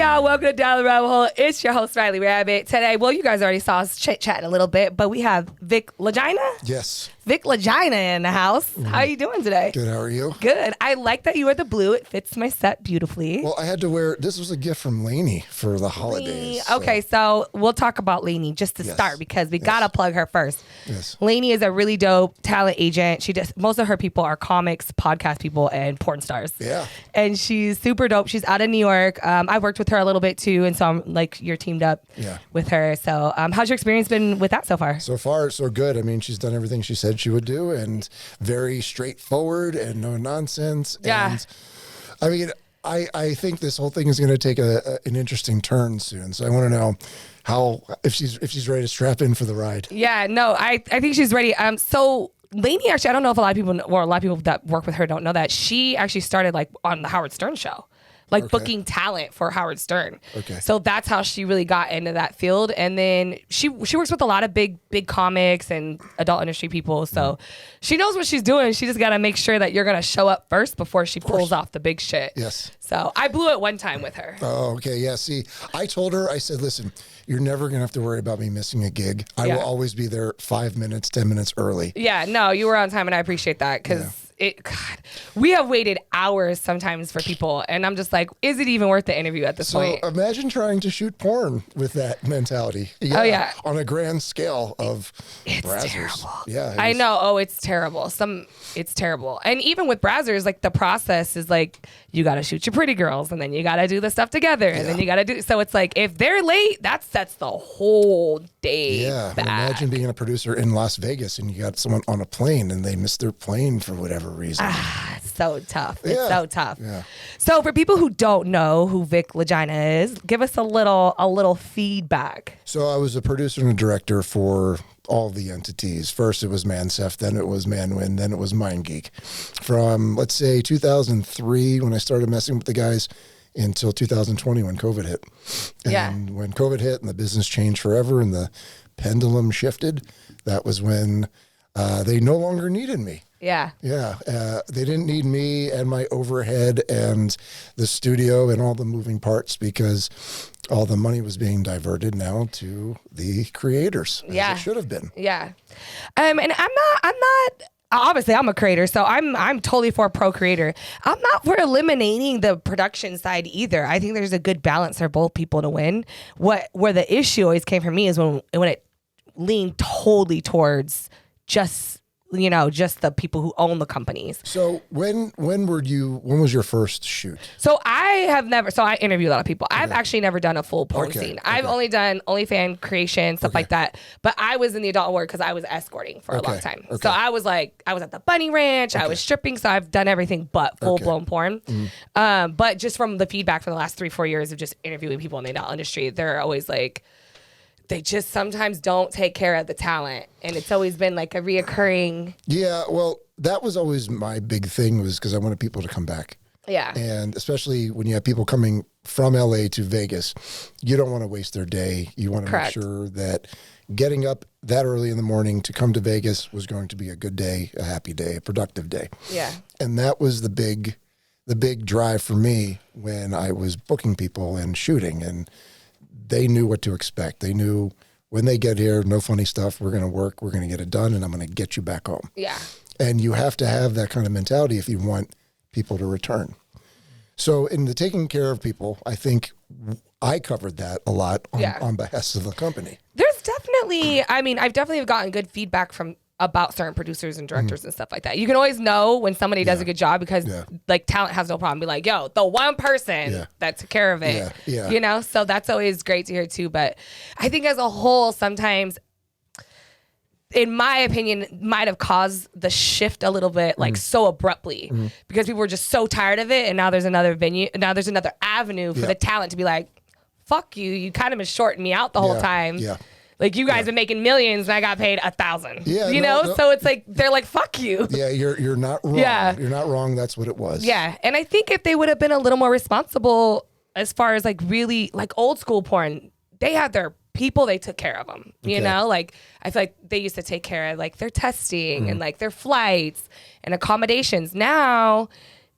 y'all, welcome to Down the Rabbit Hole. It's your host, RyleeRabbit. Today, well, you guys already saw us chit-chatting a little bit, but we have Vic Legina. Yes. Vic Legina in the house. How are you doing today? Good, how are you? Good. I like that you wear the blue. It fits my set beautifully. Well, I had to wear, this was a gift from Lainey for the holidays. Okay, so we'll talk about Lainey just to start because we got to plug her first. Yes. Lainey is a really dope talent agent. She does, most of her people are comics, podcast people, and porn stars. Yeah. And she's super dope. She's out of New York. I've worked with her a little bit too, and so I'm like, you're teamed up with her. So how's your experience been with that so far? So far, so good. I mean, she's done everything she said she would do and very straightforward and no nonsense. Yeah. And I mean, I think this whole thing is going to take an interesting turn soon. So I want to know if she's ready to strap in for the ride. Yeah, no, I think she's ready. So Lainey, actually, I don't know if a lot of people that work with her don't know that she actually started like on the Howard Stern show. Like booking talent for Howard Stern. Okay. So that's how she really got into that field. And then she works with a lot of big comics and adult industry people. So she knows what she's doing. She just got to make sure that you're going to show up first before she pulls off the big shit. Yes. So I blew it one time with her. Oh, okay. Yeah. See, I told her, I said, listen, you're never going to have to worry about me missing a gig. I will always be there 5 minutes, 10 minutes early. Yeah. No, you were on time and I appreciate that because we have waited hours sometimes for people, and I'm just like, is it even worth the interview at this point? So imagine trying to shoot porn with that mentality. Yeah, oh yeah, on a grand scale of it's Brazzers. Terrible. Yeah, I know. Oh, it's terrible. It's terrible. And even with Brazzers, like the process is like you got to shoot your pretty girls, and then you got to do the stuff together, and then you got to do. So it's like if they're late, that sets the whole day. Yeah, back. imagine being a producer in Las Vegas and you got someone on a plane and they missed their plane for whatever reason. It's so tough. It's so tough. Yeah. So for people who don't know who Vic Legina is, give us a little feedback. So I was a producer and a director for all the entities. First it was Mansef, then it was Manwin, then it was MindGeek. From, let's say, 2003 when I started messing with the guys until 2020 when COVID hit. And when COVID hit and the business changed forever and the pendulum shifted, that was when they no longer needed me. Yeah. Yeah. They didn't need me and my overhead and the studio and all the moving parts because all the money was being diverted now to the creators. As it should have been. Yeah. And I'm not obviously I'm a creator, so I'm totally for pro creator. I'm not for eliminating the production side either. I think there's a good balance for both people to win. Where the issue always came for me is when it leaned totally towards just the people who own the companies. So when was your first shoot? So I interview a lot of people. I've actually never done a full porn scene. I've only done OnlyFans creation, stuff like that. But I was in the adult world because I was escorting for a long time. So I was at the bunny ranch, I was stripping, so I've done everything but full blown porn. But just from the feedback from the last 3-4 years of just interviewing people in the adult industry, they're always like, they just sometimes don't take care of the talent. And it's always been like a reoccurring. Yeah, well, that was always my big thing was because I wanted people to come back. Yeah. And especially when you have people coming from LA to Vegas, you don't want to waste their day. You want to make sure that getting up that early in the morning to come to Vegas was going to be a good day, a happy day, a productive day. Yeah. And that was the big drive for me when I was booking people and shooting, and they knew what to expect. They knew when they get here, no funny stuff. We're going to work. We're going to get it done, and I'm going to get you back home. Yeah. And you have to have that kind of mentality if you want people to return. So in the taking care of people, I think I covered that a lot on behest of the company. There's definitely, I've definitely gotten good feedback about certain producers and directors and stuff like that. You can always know when somebody does a good job because like talent has no problem. Be like, yo, the one person that took care of it, so that's always great to hear too. But I think as a whole, sometimes, in my opinion, might have caused the shift a little bit, like so abruptly because people were just so tired of it. And now there's another venue. Now there's another avenue for the talent to be like, fuck you. You kind of been shorting me out the whole time. Yeah. Like you guys been making millions and I got paid 1,000. Yeah, no. So it's like they're like, fuck you. Yeah, you're not wrong. Yeah. You're not wrong. That's what it was. Yeah. And I think if they would have been a little more responsible as far as like really like old school porn, they had their people, they took care of them. You know, like I feel like they used to take care of like their testing and like their flights and accommodations. Now,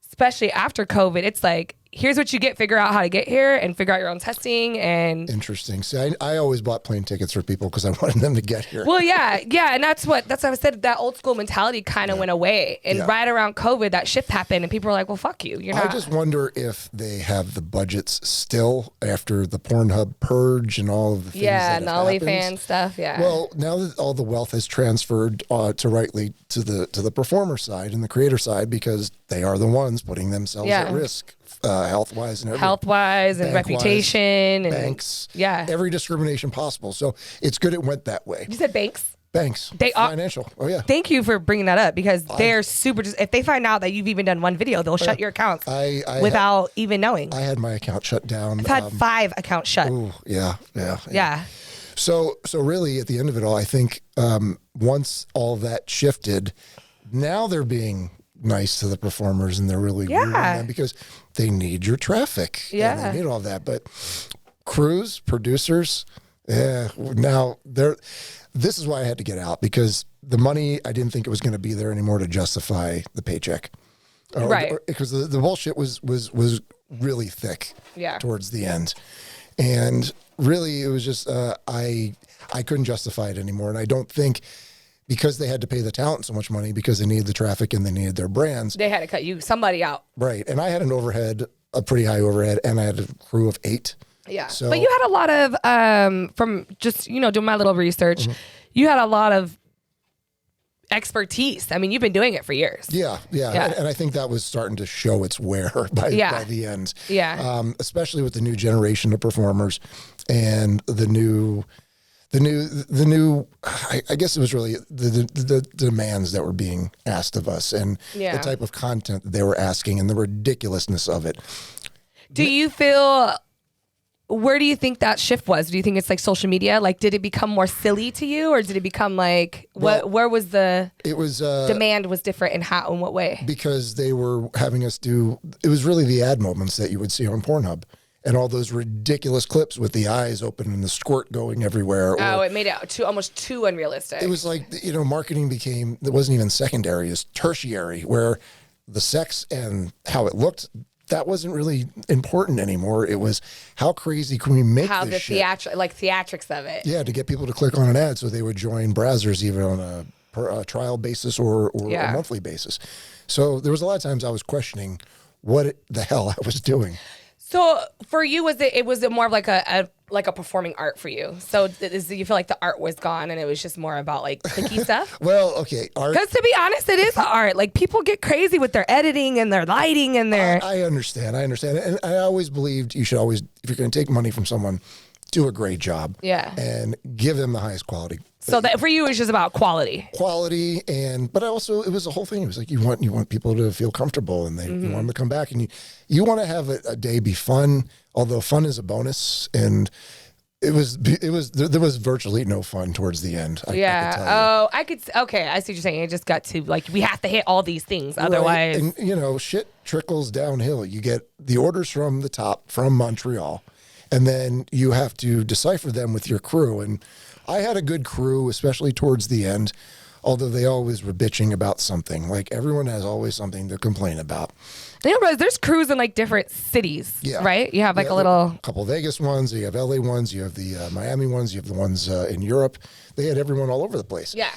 especially after COVID, it's like here's what you get, figure out how to get here and figure out your own testing. And interesting. See, I always bought plane tickets for people because I wanted them to get here. Well, yeah. And that's what I said. That old school mentality kind of went away. And right around COVID, that shift happened and people were like, well, fuck you. You're not. I just wonder if they have the budgets still after the Pornhub purge and all of the things that and the OnlyFans stuff. Yeah. Well, now that all the wealth has transferred to Rylee to the performer side and the creator side, because they are the ones putting themselves at risk. Health-wise and everything. Health-wise and reputation. And banks. Yeah. Every discrimination possible. So it's good it went that way. You said banks? Banks. They are financial. Oh, yeah. Thank you for bringing that up because they're super. If they find out that you've even done one video, they'll shut your accounts without even knowing. I had my account shut down. I've had 5 accounts shut. Ooh, yeah. So really, at the end of it all, I think once all that shifted, now they're being nice to the performers and they're really rewarding them because they need your traffic. Yeah. And they need all that. But crews, producers, now this is why I had to get out, because the money, I didn't think it was going to be there anymore to justify the paycheck. Because the bullshit was really thick towards the end. And really, it was just, I couldn't justify it anymore. And I don't think, because they had to pay the talent so much money because they needed the traffic and they needed their brands. They had to cut somebody out. Right. And I had a pretty high overhead, and I had a crew of 8. Yeah. So, but you had a lot of, from just, doing my little research, you had a lot of expertise. I mean, you've been doing it for years. Yeah. And I think that was starting to show its wear by the end. Yeah. Especially with the new generation of performers and the new, I guess it was really the demands that were being asked of us and the type of content that they were asking and the ridiculousness of it. Do you feel, where do you think that shift was? Do you think it's like social media? Like, did it become more silly to you, or did it become like, where was it was demand was different and how, in what way? Because they were having us do, it was really the ad moments that you would see on Pornhub. And all those ridiculous clips with the eyes open and the squirt going everywhere. It made it almost too unrealistic. It was like, marketing became, it wasn't even secondary, it's tertiary, where the sex and how it looked, that wasn't really important anymore. It was, how crazy can we make this shit? Theatrics of it. Yeah, to get people to click on an ad so they would join Brazzers even on a trial basis or a monthly basis. So there was a lot of times I was questioning what the hell I was doing. So for you, was it more of like a performing art for you? So you feel like the art was gone and it was just more about like clicky stuff? Well, okay, art. Because to be honest, it is art. Like, people get crazy with their editing and their lighting and their. I understand, and I always believed you should always, if you're going to take money from someone, do a great job. Yeah. And give them the highest quality. So that for you, it's just about quality. But also it was a whole thing. It was like you want people to feel comfortable, and you want them to come back, and you want to have a day be fun. Although fun is a bonus, and there was virtually no fun towards the end. I could tell you. Okay, I see what you're saying. It just got to, like, we have to hit all these things, otherwise. Right. And shit trickles downhill. You get the orders from the top, from Montreal, and then you have to decipher them with your crew. And I had a good crew, especially towards the end, although they always were bitching about something. Like, everyone has always something to complain about. There's crews in like different cities, right? You have like a couple Vegas ones, you have LA ones, you have the Miami ones, you have the ones in Europe. They had everyone all over the place. Yeah.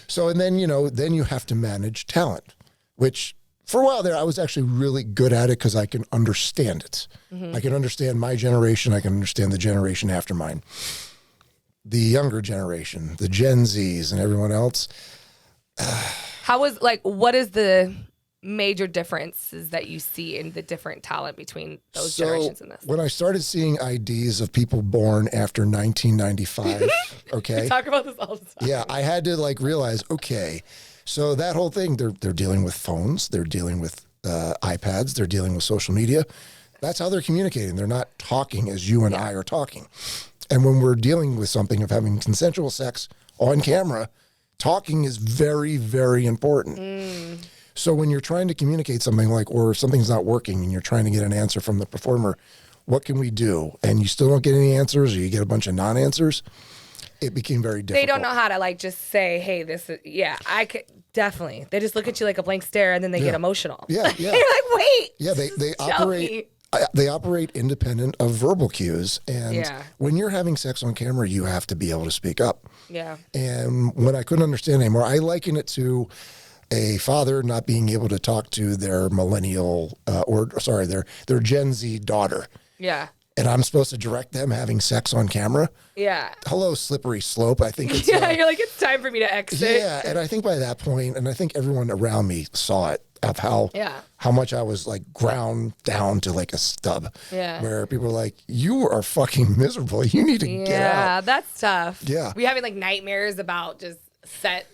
So, and then, then you have to manage talent, which for a while there, I was actually really good at it because I can understand it. Mm-hmm. I can understand my generation. I can understand the generation after mine. The younger generation, the Gen Zs and everyone else. What is the major differences that you see in the different talent between those generations in this? When I started seeing IDs of people born after 1995, okay. We talk about this all the time. Yeah, I had to realize, okay, so that whole thing, they're dealing with phones, they're dealing with iPads, they're dealing with social media. That's how they're communicating. They're not talking as you and I are talking. And when we're dealing with something of having consensual sex on camera, talking is very, very important. So when you're trying to communicate something or something's not working and you're trying to get an answer from the performer, what can we do? And you still don't get any answers, or you get a bunch of non-answers. It became very difficult. They don't know how to just say, hey, this is, I could definitely. They just look at you like a blank stare and then they get emotional. Yeah. You're like, wait. Yeah, they operate they operate independent of verbal cues. And when you're having sex on camera, you have to be able to speak up. Yeah. And when I couldn't understand anymore, I liken it to a father not being able to talk to their millennial, their Gen Z daughter. Yeah. And I'm supposed to direct them having sex on camera. Yeah. Hello, slippery slope. I think it's... Yeah, you're like, it's time for me to exit. Yeah, and I think by that point, and I think everyone around me saw it, of how much I was like ground down to like a stub. Yeah. Where people were like, you are fucking miserable. You need to get out. Yeah, that's tough. Yeah. We having like nightmares about just set.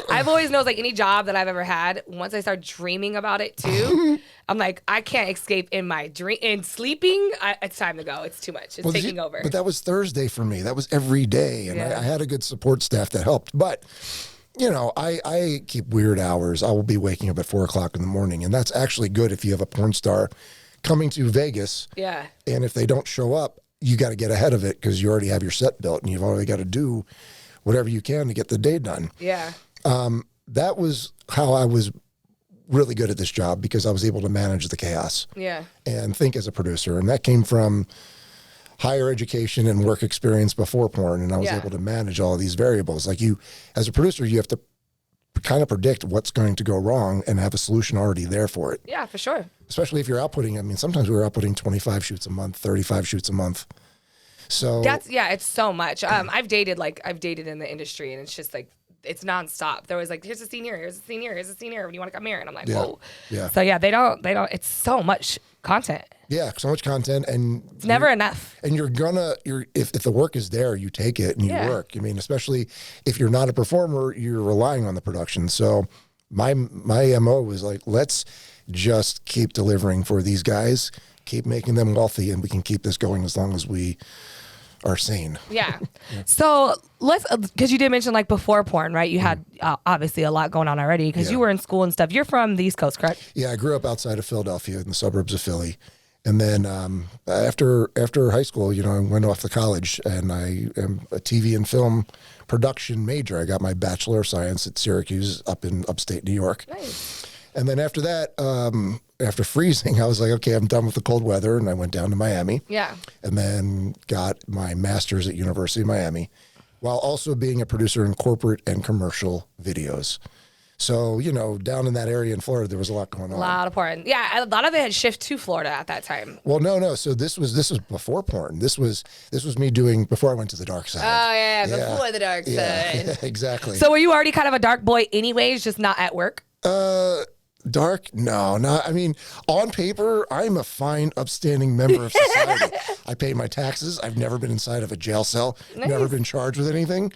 I've always known like any job that I've ever had, once I start dreaming about it too, I'm like, I can't escape in my dream. In sleeping, it's time to go. It's too much. It's taking over. But that was Thursday for me. That was every day. And I had a good support staff that helped. But you know, I keep weird hours. I will be waking up at 4 o'clock in the morning. And that's actually good if you have a porn star coming to Vegas. Yeah. And if they don't show up, you got to get ahead of it because you already have your set built and you've already got to do whatever you can to get the day done. Yeah. That was how I was really good at this job because I was able to manage the chaos. Yeah. And think as a producer. And that came from higher education and work experience before porn, and I was able to manage all of these variables. Like you, as a producer, you have to kind of predict what's going to go wrong and have a solution already there for it. Yeah, for sure. Especially if you're outputting, I mean, sometimes we were outputting 25 shoots a month, 35 shoots a month. So it's so much. I've dated in the industry, and it's just like, it's nonstop. There was like, here's a scene here, here's a scene here, here's a scene here. When you want to come here, and I'm like, whoa. Yeah. So they don't. It's so much content. Yeah, so much content, and it's never enough. And if the work is there, you take it and you work. I mean, especially if you're not a performer, you're relying on the production. So my MO was like, let's just keep delivering for these guys, keep making them wealthy, and we can keep this going as long as we are sane. Yeah. So because you did mention like before porn, right? You had obviously a lot going on already because you were in school and stuff. You're from the East Coast, correct? Yeah, I grew up outside of Philadelphia in the suburbs of Philly. And then after high school, you know, I went off to college, and I am a TV and film production major. I got my Bachelor of Science at Syracuse up in upstate New York. Nice. And then after that, after freezing, I was like, okay, I'm done with the cold weather, and I went down to Miami. Yeah. And then got my master's at University of Miami, while also being a producer in corporate and commercial videos. So, you know, down in that area in Florida, there was a lot going on. A lot of porn. Yeah, a lot of it had shifted to Florida at that time. Well, no. So this was before porn. This was me doing before I went to the dark side. Oh, yeah, before the dark side. Yeah, exactly. So were you already kind of a dark boy anyways, just not at work? Dark? No, not. I mean, on paper, I'm a fine, upstanding member of society. I pay my taxes. I've never been inside of a jail cell. Nice. Never been charged with anything.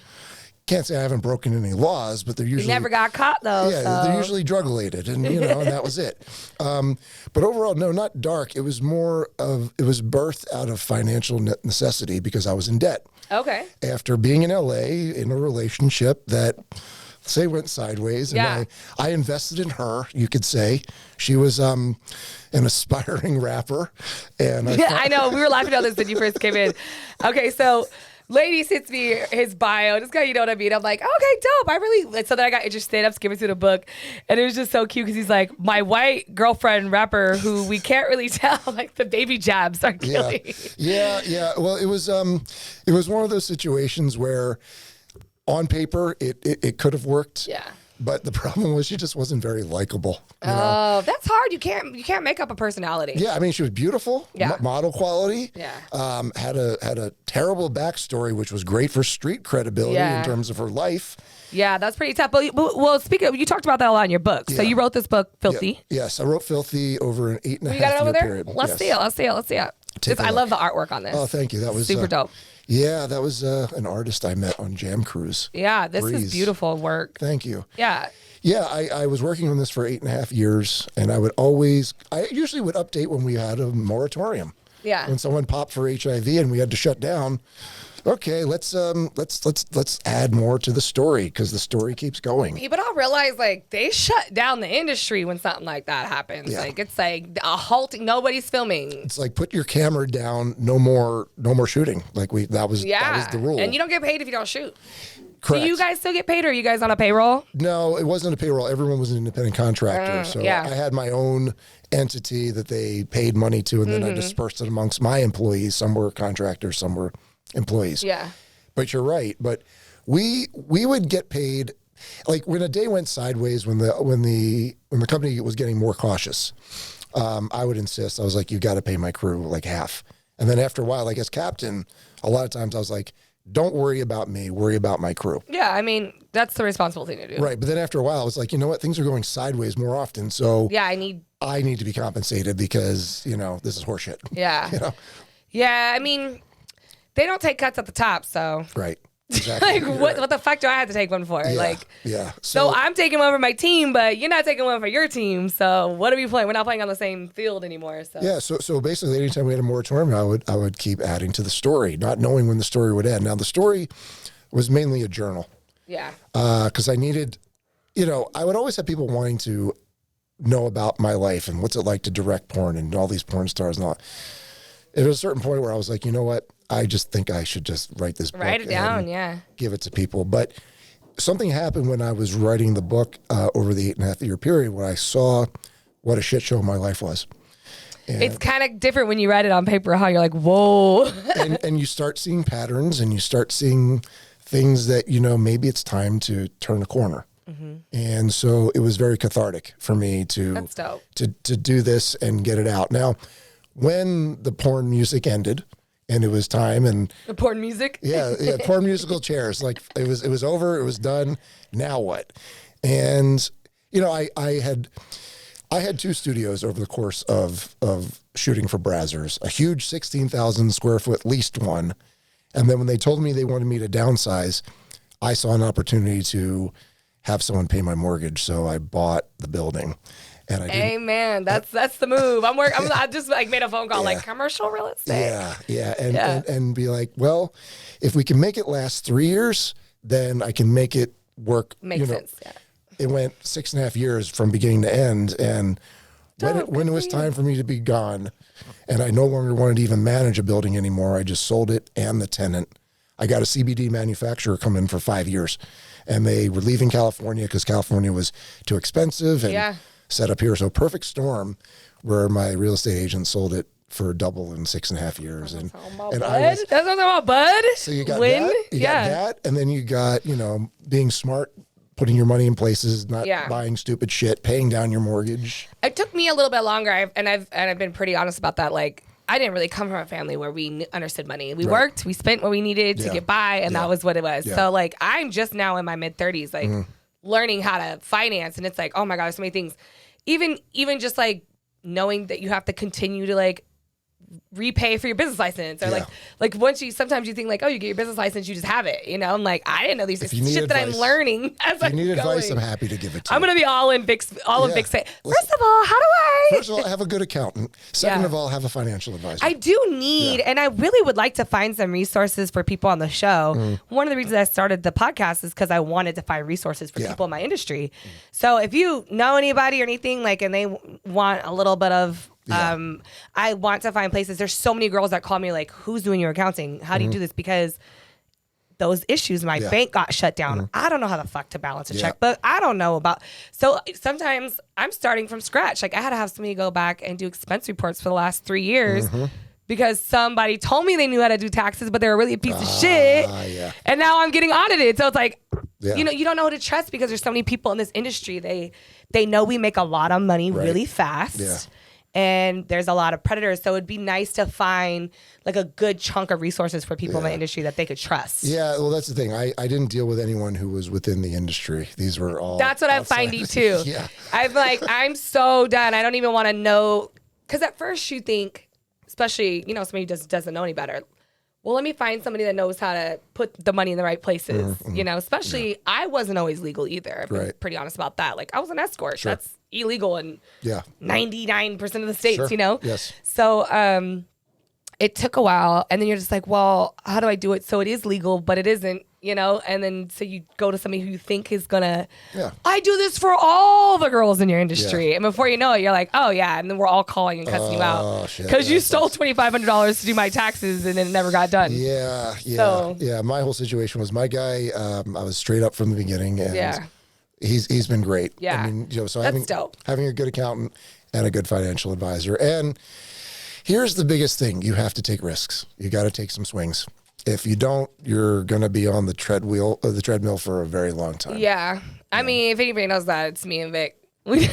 Can't say I haven't broken any laws, but they're usually... You never got caught, though. Yeah, so. They're usually drug-related, and, you know, and that was it. But overall, no, not dark. It was birthed out of financial necessity because I was in debt. Okay. After being in L.A. in a relationship that, say, went sideways, and I invested in her, you could say. She was an aspiring rapper. And I know. We were laughing about this when you first came in. Okay, so... Lady sends me his bio. This guy, you know what I mean? I'm like, okay, dope. So then I got interested. I'm skimming through the book. And it was just so cute because he's like, my white girlfriend rapper who we can't really tell, like the baby jabs are killing. Yeah. Well, it was one of those situations where on paper it could have worked. Yeah. But the problem was she just wasn't very likable. Oh, that's hard. You can't make up a personality. Yeah, I mean, she was beautiful, model quality. Yeah, had a terrible backstory, which was great for street credibility in terms of her life. Yeah, that's pretty tough. But well, speaking of, you talked about that a lot in your book. So you wrote this book, Filthy. Yeah. Yes, I wrote Filthy over an 8.5 you got it over year there? period. Let's see it. I love the artwork on this. Oh, thank you. That was super dope. Yeah, that was an artist I met on Jam Cruise. Yeah, this is beautiful work. Thank you. Yeah. Yeah, I was working on this for 8.5 years, and I usually would update when we had a moratorium. Yeah. When someone popped for HIV and we had to shut down. Okay, let's add more to the story because the story keeps going. People don't realize like they shut down the industry when something like that happens. Yeah. Like it's like a halting. Nobody's filming. It's like put your camera down. No more shooting. Like that was the rule. And you don't get paid if you don't shoot. Correct. Do you guys still get paid, or are you guys on a payroll? No, it wasn't a payroll. Everyone was an independent contractor. So yeah. I had my own entity that they paid money to, and then I dispersed it amongst my employees. Some were contractors, some were employees. Yeah. But you're right. But we would get paid, like when a day went sideways, when the company was getting more cautious, I would insist. I was like, you got to pay my crew like half. And then after a while, like as captain, a lot of times I was like, don't worry about me, worry about my crew. Yeah, I mean, that's the responsible thing to do. Right. But then after a while, I was like, you know what? Things are going sideways more often. So yeah, I need to be compensated because, this is horseshit. Yeah. Yeah, I mean, they don't take cuts at the top, so. Right. Exactly. Like, what the fuck do I have to take one for? Yeah. So I'm taking one for my team, but you're not taking one for your team. So what are we playing? We're not playing on the same field anymore. So yeah. So basically, anytime we had a moratorium, I would keep adding to the story, not knowing when the story would end. Now the story was mainly a journal. Yeah. Because I needed, I would always have people wanting to know about my life and what's it like to direct porn and all these porn stars and all. There was a certain point where I was like, you know what? I just think I should just write this book. Write it down, give it to people. But something happened when I was writing the book over the 8.5 year period when I saw what a shit show my life was. And it's kind of different when you write it on paper, how you're like, whoa. and you start seeing patterns and you start seeing things that, maybe it's time to turn a corner. Mm-hmm. And so it was very cathartic for me to do this and get it out. Now, when the porn music ended, and it was time, and the porn music. Yeah, porn musical chairs. Like it was over. It was done. Now what? And I had 2 studios over the course of shooting for Brazzers. A huge 16,000 square foot leased one, and then when they told me they wanted me to downsize, I saw an opportunity to have someone pay my mortgage, so I bought the building. And I hey man, that's the move. I just made a phone call, like commercial real estate. Yeah, and be like, well, if we can make it last 3 years, then I can make it work. Makes sense. Yeah. It went 6.5 years from beginning to end, and when it was time for me to be gone, and I no longer wanted to even manage a building anymore, I just sold it and the tenant. I got a CBD manufacturer come in for 5 years, and they were leaving California because California was too expensive and set up here. So perfect storm where my real estate agent sold it for double in 6.5 years. That's what I'm talking about, bud. So you got that, got that, and then you got, being smart, putting your money in places, not buying stupid shit, paying down your mortgage. It took me a little bit longer, and I've been pretty honest about that. Like, I didn't really come from a family where we understood money. We worked, we spent what we needed to get by, and that was what it was. Yeah. So like, I'm just now in my mid 30s, like learning how to finance, and it's like, oh my God, there's so many things. Even just like knowing that you have to continue to like repay for your business license, or like once sometimes you think like, oh, you get your business license, you just have it, I'm like, I didn't know these shit that I'm learning as I'm going. If you need advice, I'm happy to give it to you. I'm gonna be all in Vic's First of all, First of all, have a good accountant. Second of all, have a financial advisor. I do need, and I really would like to find some resources for people on the show. One of the reasons I started the podcast is because I wanted to find resources for people in my industry. So if you know anybody or anything, like, and they want a little bit of I want to find places. There's so many girls that call me like, who's doing your accounting? How do you do this? Because those issues, my bank got shut down. I don't know how the fuck to balance a checkbook. I don't know about. So sometimes I'm starting from scratch. Like I had to have somebody go back and do expense reports for the last 3 years because somebody told me they knew how to do taxes, but they were really a piece of shit. And now I'm getting audited. So it's like, you don't know who to trust because there's so many people in this industry. They know we make a lot of money really fast. Yeah. And there's a lot of predators. So it'd be nice to find like a good chunk of resources for people in the industry that they could trust. Yeah, well, that's the thing. I didn't deal with anyone who was within the industry. These were all That's what outside. I'm finding too. I'm so done. I don't even want to know. Because at first you think, especially, somebody who just doesn't know any better. Well, let me find somebody that knows how to put the money in the right places. Especially I wasn't always legal either. I've been pretty honest about that. Like I was an escort. Sure. That's illegal in 99% of the states, Yes. So it took a while, and then you're just like, well, how do I do it so it is legal, but it isn't you know, and then so you go to somebody who you think is gonna, I do this for all the girls in your industry, and before you know it, you're like, oh yeah, and then we're all calling and cussing you out because you stole $2,500 to do my taxes and it never got done. Yeah. My whole situation was my guy. I was straight up from the beginning, and he's been great. Yeah, I mean, you know, so that's having a good accountant and a good financial advisor. And here's the biggest thing: you have to take risks. You got to take some swings. If you don't, you're going to be on the treadmill for a very long time. Yeah. I mean, if anybody knows that, it's me and Vic. We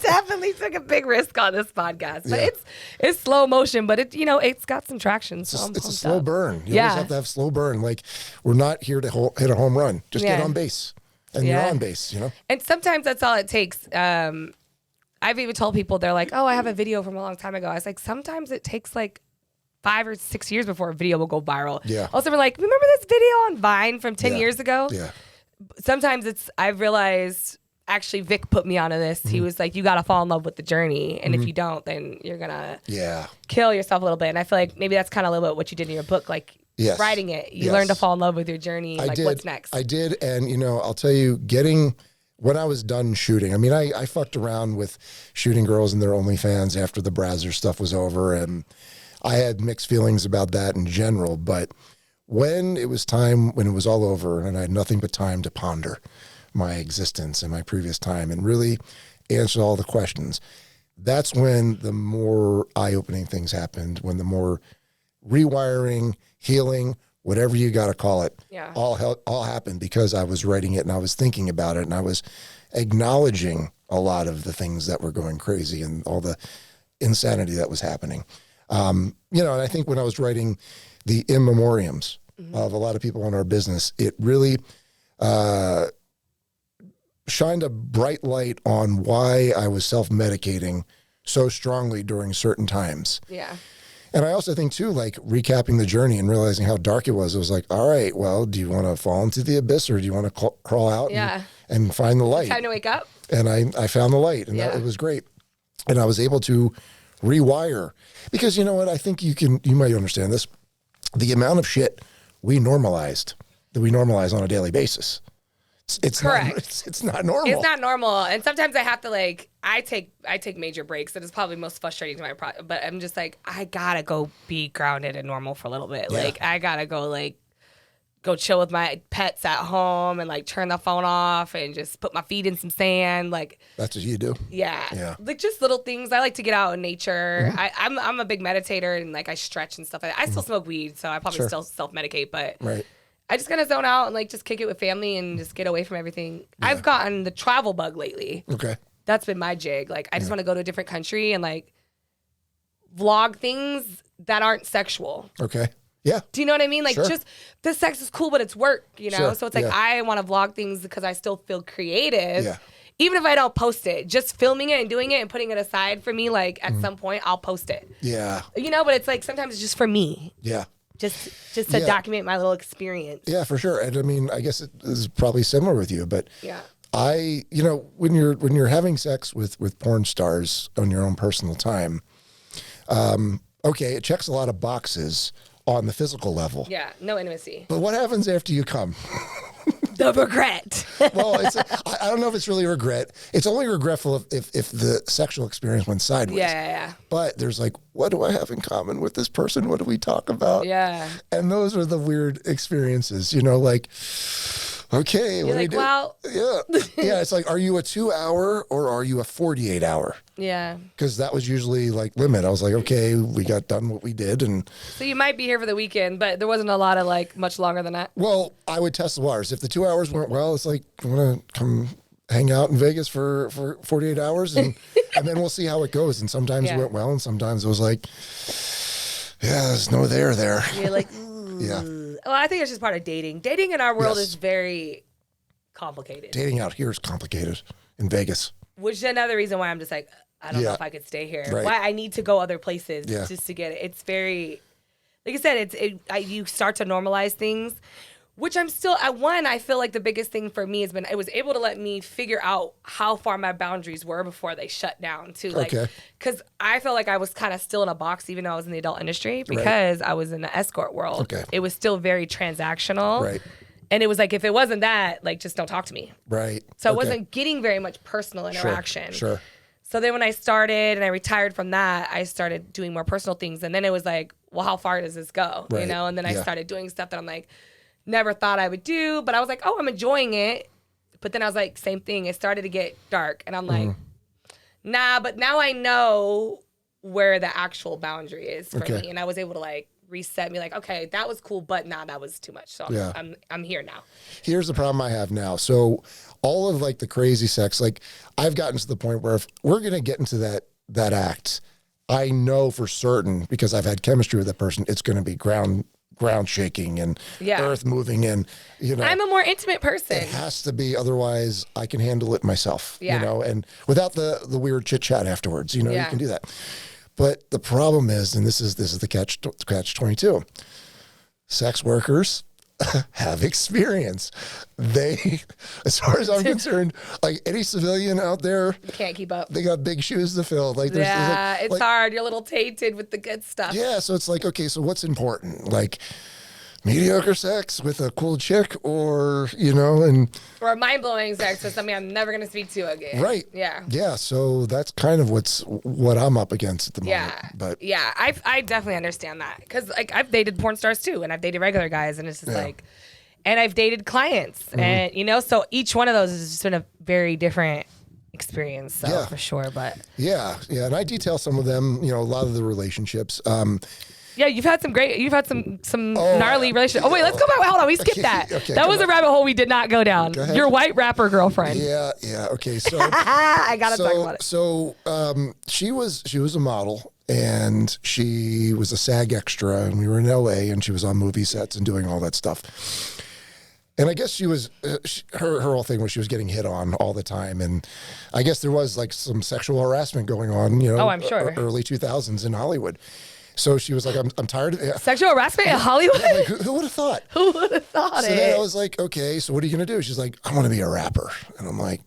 definitely took a big risk on this podcast. But it's slow motion, but it's got some traction. So it's a slow burn. You always have to have slow burn. Like, we're not here to hit a home run. Just get on base. And you're on base, you know? And sometimes that's all it takes. I've even told people, they're like, oh, I have a video from a long time ago. I was like, sometimes it takes like 5 or 6 years before a video will go viral. Yeah. Also, we're like, remember this video on Vine from 10 years ago? Yeah. Sometimes I've realized, actually, Vic put me onto this. He was like, you got to fall in love with the journey. And if you don't, then you're going to kill yourself a little bit. And I feel like maybe that's kind of a little bit what you did in your book. Like, writing it, you learn to fall in love with your journey. What's next? I did. And, I'll tell you, when I was done shooting, I mean, I fucked around with shooting girls in their OnlyFans after the Brazzers stuff was over. And I had mixed feelings about that in general, but when it was all over and I had nothing but time to ponder my existence and my previous time and really answer all the questions, that's when the more eye-opening things happened, when the more rewiring, healing, whatever you got to call it, all happened because I was writing it and I was thinking about it and I was acknowledging a lot of the things that were going crazy and all the insanity that was happening. And I think when I was writing the in memoriams of a lot of people in our business, it really shined a bright light on why I was self-medicating so strongly during certain times. Yeah. And I also think too, like recapping the journey and realizing how dark it was like, all right, well, do you want to fall into the abyss or do you want to crawl out and find the light? Time to wake up. And I found the light and it was great. And I was able to rewire, because you know what, I think you might understand this, the amount of shit we normalize on a daily basis. It's correct. It's not normal. It's not normal. And sometimes I have to I take major breaks. It is probably most frustrating to my but I'm just like, I gotta go be grounded and normal for a little bit. Like I gotta go chill with my pets at home and turn the phone off and just put my feet in some sand. That's what you do. Yeah. Just little things. I like to get out in nature. I'm a big meditator and I stretch and stuff like that. I still smoke weed, so I probably still self-medicate, but I just gonna zone out and just kick it with family and just get away from everything. Yeah. I've gotten the travel bug lately. Okay. That's been my jig. I just want to go to a different country and vlog things that aren't sexual. Okay. Yeah. Do you know what I mean? Just the sex is cool, but it's work, you know? So it's I want to vlog things because I still feel creative. Yeah. Even if I don't post it, just filming it and doing it and putting it aside for me, at some point I'll post it. Yeah. But it's sometimes it's just for me. Yeah. Just to document my little experience. Yeah, for sure. And I mean, I guess it is probably similar with you, but when you're having sex with porn stars on your own personal time, it checks a lot of boxes on the physical level. Yeah, no intimacy. But what happens after you come? The regret. Well, I don't know if it's really regret. It's only regretful if the sexual experience went sideways. Yeah. But there's what do I have in common with this person? What do we talk about? Yeah. And those are the weird experiences, okay. You're well. Yeah. Yeah, it's are you a 2-hour or are you a 48-hour? Yeah. Because that was usually limit. I was okay, we got done what we did. And so you might be here for the weekend, but there wasn't a lot of much longer than that. Well, I would test the waters. If the 2 hours weren't well, it's you want to come hang out in Vegas for 48 hours and then we'll see how it goes. And sometimes it went well and sometimes it was there's no there. You're yeah. Well, I think it's just part of dating. Dating in our world is very complicated. Dating out here is complicated in Vegas. Which is another reason why I'm just I don't know if I could stay here. Right. Why I need to go other places just to get it. It's very, like I said, you start to normalize things, which I'm still, I feel the biggest thing for me has been, it was able to let me figure out how far my boundaries were before they shut down too. Because I felt I was kind of still in a box even though I was in the adult industry because I was in the escort world. Okay. It was still very transactional. Right. And it was like, if it wasn't that, like, just don't talk to me. Right. So I wasn't getting very much personal interaction. Sure. So then when I started and I retired from that, I started doing more personal things. And then it was like, well, how far does this go? Right. You know? And then I started doing stuff that I'm like, never thought I would do. But I was like, oh, I'm enjoying it. But then I was like, same thing. It started to get dark. And I'm like, nah, but now I know where the actual boundary is for me. And I was able to like reset me like, okay, that was cool, but nah, that was too much. So I'm here now. Here's the problem I have now. So all of like the crazy sex, like I've gotten to the point where if we're going to get into that act, I know for certain because I've had chemistry with that person, it's going to be ground shaking and earth moving and, you know. I'm a more intimate person. It has to be, otherwise I can handle it myself, you know, and without the weird chit chat afterwards, you know, you can do that. But the problem is, and this is the catch 22, sex workers have experience. They, as far as I'm concerned, like any civilian out there, you can't keep up. They got big shoes to fill. Like, it's hard. You're a little tainted with the good stuff. Yeah, so it's like, okay, so what's important? Like mediocre sex with a cool chick, or you know, or mind-blowing sex with somebody I'm never gonna speak to again. Right. Yeah. So that's kind of what I'm up against at the moment. But I definitely understand that because like I've dated porn stars too, and I've dated regular guys, and it's just like, and I've dated clients, and you know, so each one of those has just been a very different experience. So for sure, but and I detail some of them. You know, a lot of the relationships. Yeah, you've had some gnarly relationships. Oh, wait, let's go back. Hold on, we skipped that. That was a rabbit hole we did not go down. Your white rapper girlfriend. Yeah, okay. So I gotta talk about it. So she was a model, and she was a SAG extra, and we were in LA, and she was on movie sets and doing all that stuff. And I guess she was, her whole thing was she was getting hit on all the time. And I guess there was like some sexual harassment going on, you know, oh, I'm sure. Early 2000s in Hollywood. So she was like, I'm tired of it. Sexual harassment in Hollywood? Yeah, like, who would have thought? Who would have thought so then I was like, okay, so what are you going to do? She's like, I want to be a rapper. And I'm like,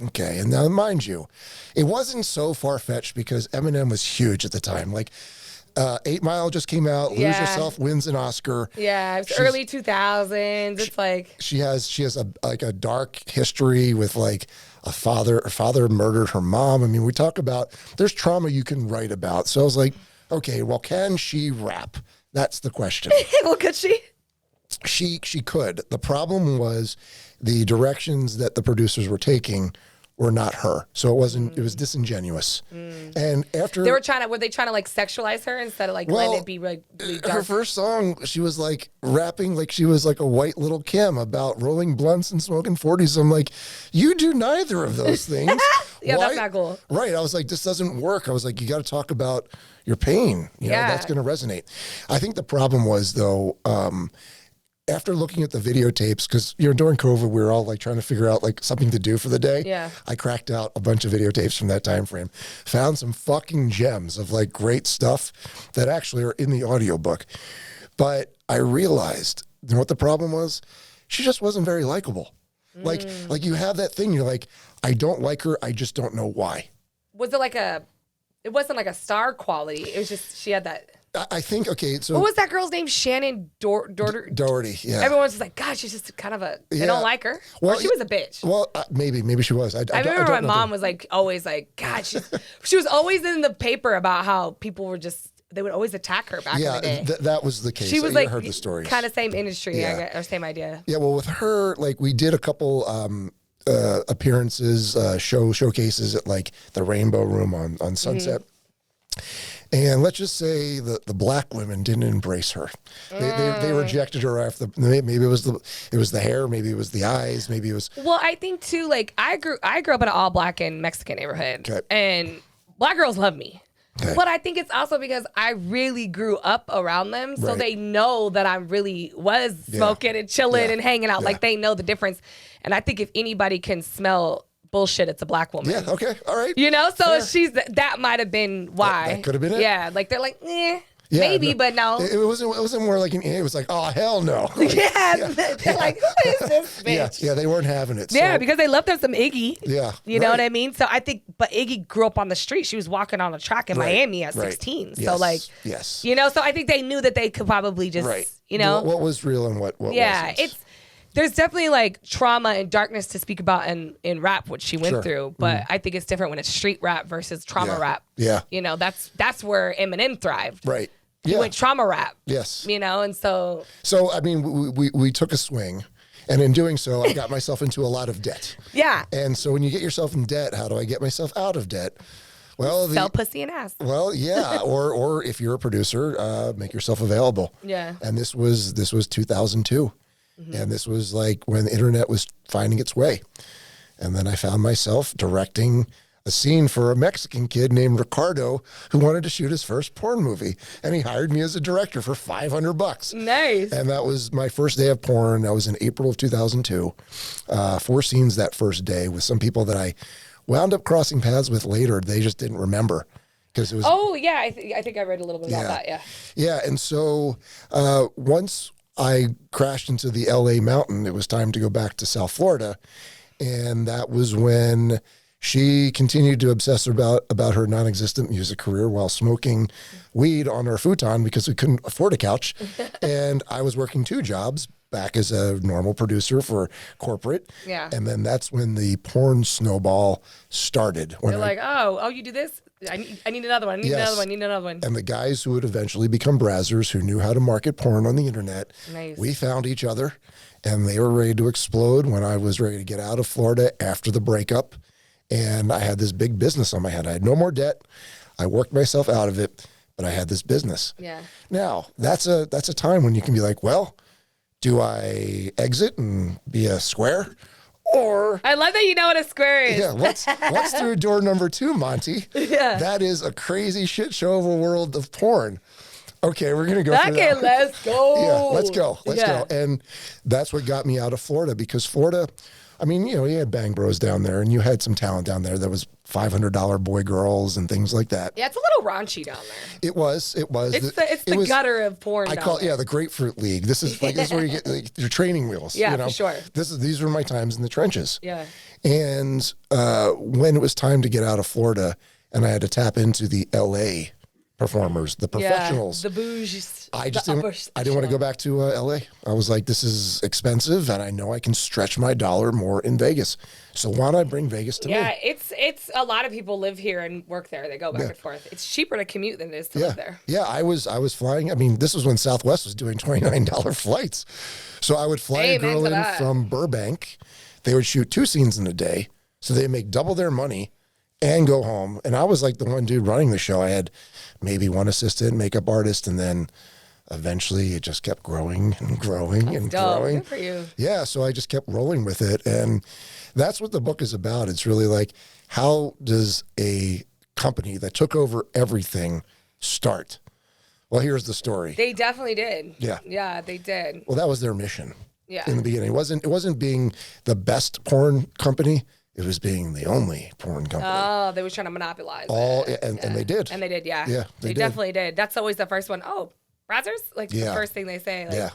okay. And now mind you, it wasn't so far-fetched because Eminem was huge at the time. Like 8 Mile just came out. Lose Yourself wins an Oscar. Yeah, it's early 2000s. It's like she has a dark history with like her father murdered her mom. I mean, we talk about there's trauma you can write about. So I was like, okay, well, can she rap? That's the question. Well, could she? She could. The problem was the directions that the producers were taking were not her. So it wasn't, it was disingenuous. And after were they trying to like sexualize her instead of like letting it be really dark? Her first song, she was like rapping like she was like a white little Kim about rolling blunts and smoking 40s. I'm like, you do neither of those things. That's not cool. Right. I was like, this doesn't work. I was like, you got to talk about your pain. You know, that's going to resonate. I think the problem was though, after looking at the videotapes, because you know during COVID we were all like trying to figure out like something to do for the day. Yeah. I cracked out a bunch of videotapes from that time frame, found some fucking gems of like great stuff that actually are in the audiobook. But I realized, you know what the problem was? She just wasn't very likable. Like you have that thing, you're like, I don't like her, I just don't know why. Was it like it wasn't like a star quality. It was just she had that. I think, okay, so... What was that girl's name? Shannon Doherty, yeah. Everyone's just like, God, she's just kind of a... They don't like her. Well, or she was a bitch. Well, maybe she was. I remember my mom was like, always like, God, she was always in the paper about how people were just... They would always attack her back in the day. That was the case. She was like, heard the stories. Kind of same industry, or same idea. Yeah, well, with her, like, we did a couple appearances, showcases at like the Rainbow Room on Sunset. And let's just say the black women didn't embrace her. They rejected her after maybe it was the hair, maybe it was the eyes, maybe it was. Well, I think too. Like I grew up in an all black and Mexican neighborhood, and black girls love me. Okay. But I think it's also because I really grew up around them, so they know that I really was smoking and chilling and hanging out. Like they know the difference, and I think if anybody can smell bullshit, it's a black woman. Yeah, okay, all right. You know, so that might have been why. That could have been it. Yeah, like they're like, maybe, but no. It wasn't more like it was like, oh hell no. Like, they're like, who is this bitch? Yeah, they weren't having it. Yeah, because they loved her some Iggy. Yeah. You know what I mean? So I think, but Iggy grew up on the street. She was walking on a track in Miami at 16. So like, you know, so I think they knew that they could probably just, you know. What was real and what wasn't. there's definitely like trauma and darkness to speak about in rap, which she went through. But I think it's different when it's street rap versus trauma rap. Yeah. You know, that's where Eminem thrived. Right. He went trauma rap. Yes. You know, and so. So, I mean, we took a swing. And in doing so, I got myself into a lot of debt. Yeah. And so when you get yourself in debt, how do I get myself out of debt? Well, sell pussy and ass. Well, yeah. or if you're a producer, make yourself available. Yeah. And this was 2002. And this was like when the internet was finding its way. And then I found myself directing a scene for a Mexican kid named Ricardo who wanted to shoot his first porn movie. And he hired me as a director for $500. Nice. And that was my first day of porn. That was in April of 2002. 4 scenes that first day with some people that I wound up crossing paths with later. They just didn't remember. Because it was. Oh, yeah. I think I read a little bit about that. Yeah. Yeah. And so once I crashed into the LA mountain, it was time to go back to South Florida. And that was when she continued to obsess about her non-existent music career while smoking weed on our futon because we couldn't afford a couch. And I was working 2 jobs back as a normal producer for corporate. Yeah. And then that's when the porn snowball started. When They're like, oh, you do this? I need another one. I need another one. I need another one. And the guys who would eventually become Brazzers, who knew how to market porn on the internet, we found each other, and they were ready to explode when I was ready to get out of Florida after the breakup. And I had this big business on my head. I had no more debt. I worked myself out of it, but I had this business. Yeah. Now, that's a time when you can be like, well, do I exit and be a square? Or I love that you know what a square is. Yeah, what's through door number 2, Monty? Yeah. That is a crazy shit show of a world of porn. Okay, we're going to go for that. Okay, let's go. Yeah, let's go. Let's go. And that's what got me out of Florida, because Florida, I mean, you know, you had Bang Bros down there, and you had some talent down there that was $500 boy girls and things like that. Yeah, it's a little raunchy down there. It was. It's the gutter of porn. I call it, the Grapefruit League. This is where you get like, your training wheels. Yeah, you know? for sure. These were my times in the trenches. Yeah. And when it was time to get out of Florida, and I had to tap into the LA performers, the professionals. The bouges. I didn't want to go back to LA. I was like, this is expensive, and I know I can stretch my dollar more in Vegas. So why don't I bring Vegas to me? Yeah, it's a lot of people live here and work there. They go back and forth. It's cheaper to commute than it is to live there. Yeah, I was flying. I mean, this was when Southwest was doing $29 flights. So I would fly a girl in from Burbank. They would shoot 2 scenes in a day, so they make double their money and go home. And I was like the one dude running the show. I had maybe 1 assistant, makeup artist, and then eventually it just kept growing and growing and growing. Good for you. Yeah, so I just kept rolling with it. And that's what the book is about. It's really like, how does a company that took over everything start? Well, here's the story. They definitely did. Yeah. Yeah, they did. Well, that was their mission. Yeah. In the beginning. It wasn't being the best porn company. It was being the only porn company. Oh, they were trying to monopolize and they did. And they did, yeah. Yeah, they definitely did. That's always the first one. Oh, Brazzers? Like the first thing they say. Like, yeah.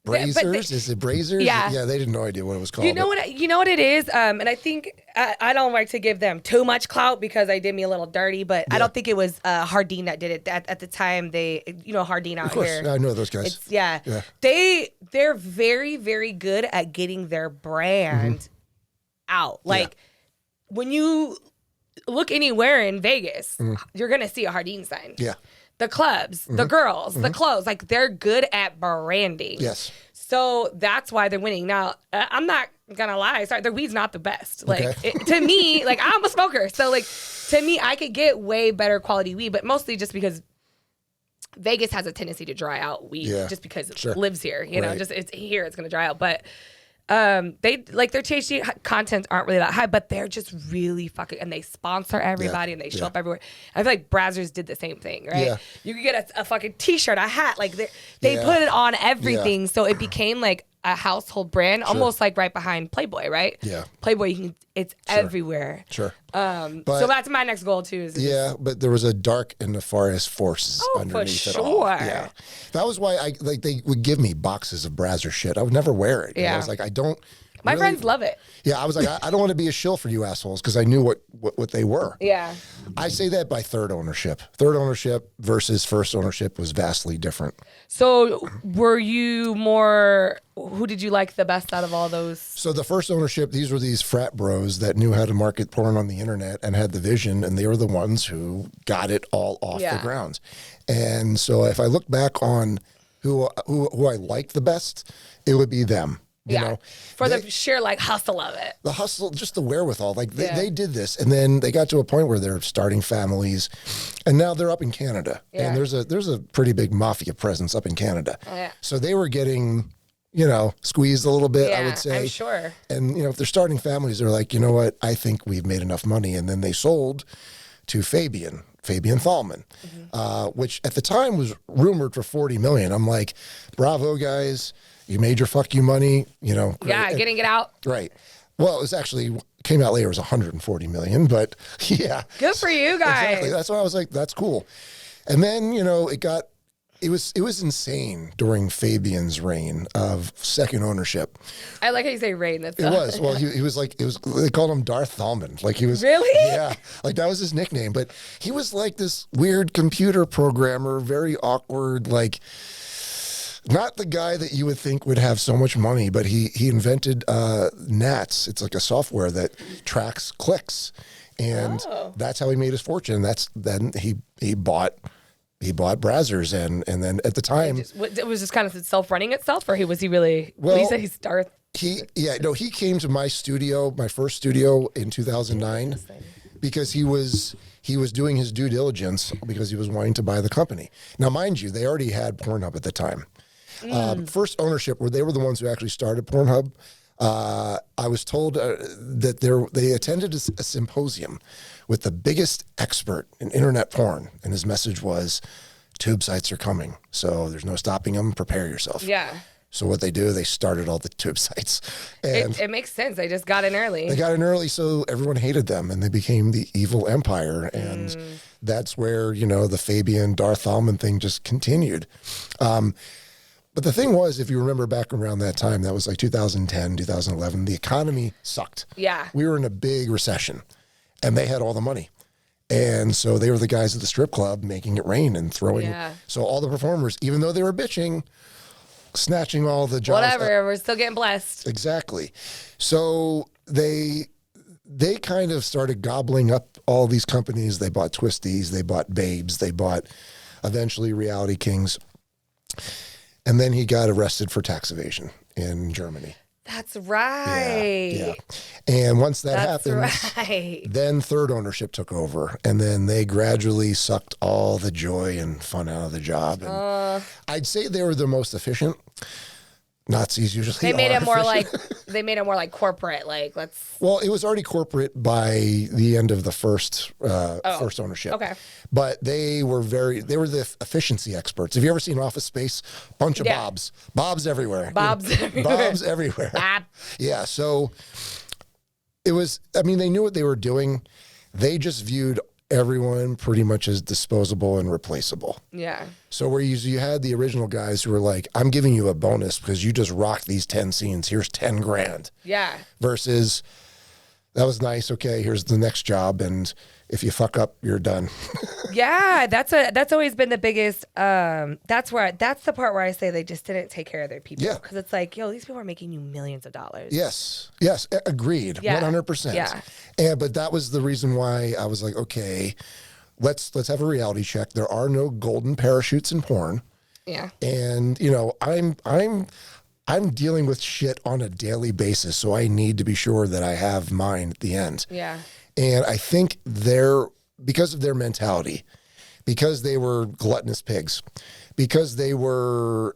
Brazzers? Is it Brazzers? Yeah. Yeah, they didn't no idea what it was called. You know what it is? And I think I don't like to give them too much clout because they did me a little dirty, but I don't think it was Hardin that did it. At the time, Hardin out here. I know those guys. Yeah. They're very, very good at getting their brand out. Like when you look anywhere in Vegas, you're going to see a Hardin sign. Yeah. The clubs, the girls, the clothes, like they're good at branding. Yes. So that's why they're winning. Now, I'm not gonna lie. Sorry, their weed's not the best. Like to me, like I'm a smoker, so like to me, I could get way better quality weed, but mostly just because Vegas has a tendency to dry out weed, just because it lives here. You know, just it's here, it's gonna dry out. But they like their THC contents aren't really that high, but they're just really fucking, and they sponsor everybody and they show up everywhere. I feel like Brazzers did the same thing, right? Yeah. You could get a fucking t-shirt, a hat, like they put it on everything, so it became like a household brand, almost like right behind Playboy, right? Yeah. Playboy, it's everywhere. Sure. So that's my next goal too. But there was a dark and nefarious forces underneath it all. Yeah. That was why they would give me boxes of Brazzer shit. I would never wear it. Yeah. I was like, I don't My friends love it. Yeah, I was like, I don't want to be a shill for you assholes because I knew what they were. Yeah. I say that by third ownership. Third ownership versus first ownership was vastly different. So were you more, who did you like the best out of all those? So the first ownership, these were these frat bros that knew how to market porn on the internet and had the vision, and they were the ones who got it all off the ground. And so if I look back on who I liked the best, it would be them. You know, for the sheer like hustle of it. The hustle, just the wherewithal. Like they did this, and then they got to a point where they're starting families, and now they're up in Canada, and there's a pretty big mafia presence up in Canada. So they were getting, squeezed a little bit, I would say. I'm sure. And if they're starting families, they're like, you know what? I think we've made enough money, and then they sold to Fabian Thalman, which at the time was rumored for $40 million. I'm like, bravo, guys. You made your fuck you money, great. Yeah, getting it out. Right. Well, it was actually, came out later, it was $140 million, but yeah. Good for you guys. Exactly. That's why I was like, that's cool. And then, it was insane during Fabian's reign of second ownership. I like how you say reign. It was. Well, he was like, they called him Darth Thalman. Like he was. Really? Yeah. Like that was his nickname. But he was like this weird computer programmer, very awkward, like, not the guy that you would think would have so much money, but he invented Nats. It's like a software that tracks clicks, and that's how he made his fortune. Then he bought Brazzers, and then at the time it was just kind of self-running itself, or was he really? Well, you said he's Darth. He came to my studio, my first studio in 2009, because he was doing his due diligence because he was wanting to buy the company. Now, mind you, they already had Pornhub at the time. First ownership, where they were the ones who actually started Pornhub. I was told that they attended a symposium with the biggest expert in internet porn, and his message was, tube sites are coming, so there's no stopping them. Prepare yourself. Yeah. So what they do, they started all the tube sites. And it makes sense. They just got in early. They got in early, so everyone hated them, and they became the evil empire. And that's where, the Fabian Darth Thalman thing just continued. But the thing was, if you remember back around that time, that was like 2010, 2011, the economy sucked. Yeah. We were in a big recession, and they had all the money. And so they were the guys at the strip club making it rain and throwing. Yeah. So all the performers, even though they were bitching, snatching all the jobs. Whatever, we're still getting blessed. Exactly. So they kind of started gobbling up all these companies. They bought Twisties, they bought Babes, they bought eventually Reality Kings. And then he got arrested for tax evasion in Germany. That's right. Yeah. And once that happened, then third ownership took over. And then they gradually sucked all the joy and fun out of the job. And I'd say they were the most efficient. Nazis usually they made it more like corporate, like let's. Well, it was already corporate by the end of the first ownership. Okay. But they were the efficiency experts. Have you ever seen Office Space? Bunch of Bobs everywhere. Bobs everywhere. Yeah. So it was. I mean, they knew what they were doing. They just viewed everyone pretty much as disposable and replaceable. Yeah. So where you had the original guys who were like, I'm giving you a bonus because you just rocked these 10 scenes. Here's 10 grand. Yeah. Versus, that was nice. Okay, here's the next job. And if you fuck up, you're done. Yeah, that's always been the biggest. That's the part where I say they just didn't take care of their people. Yeah. Because it's like, these people are making you millions of dollars. Yes, agreed. Yeah. 100%. Yeah. But that was the reason why I was like, okay, let's have a reality check. There are no golden parachutes in porn. Yeah. And I'm dealing with shit on a daily basis, so I need to be sure that I have mine at the end. Yeah. And I think because of their mentality, because they were gluttonous pigs, because they were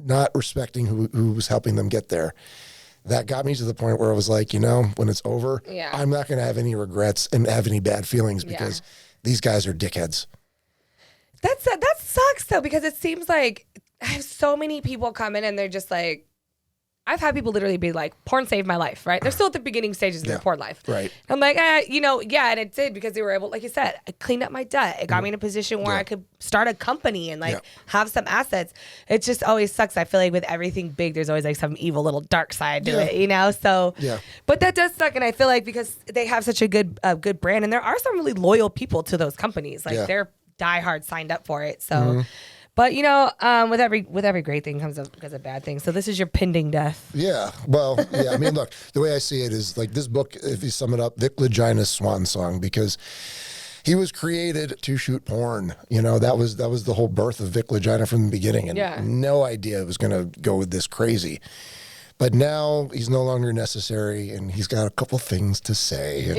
not respecting who was helping them get there, that got me to the point where I was like, when it's over, I'm not going to have any regrets and have any bad feelings because these guys are dickheads. That sucks though, because it seems like I have so many people come in and they're just like, I've had people literally be like, porn saved my life, right? They're still at the beginning stages of their porn life. Right. I'm like, yeah, and it did because they were able, like you said, it cleaned up my debt. It got me in a position where I could start a company and like have some assets. It just always sucks. I feel like with everything big, there's always like some evil little dark side to it, So, but that does suck. And I feel like because they have such a good brand, and there are some really loyal people to those companies, like they're diehard signed up for it. So. But with every great thing comes a bad thing. So this is your pending death. Yeah. Well, yeah. I mean, look, the way I see it is like this book. If you sum it up, Vic Legina's swan song, because he was created to shoot porn. That was the whole birth of Vic Legina from the beginning, and no idea it was going to go this crazy. But now he's no longer necessary, and he's got a couple things to say. And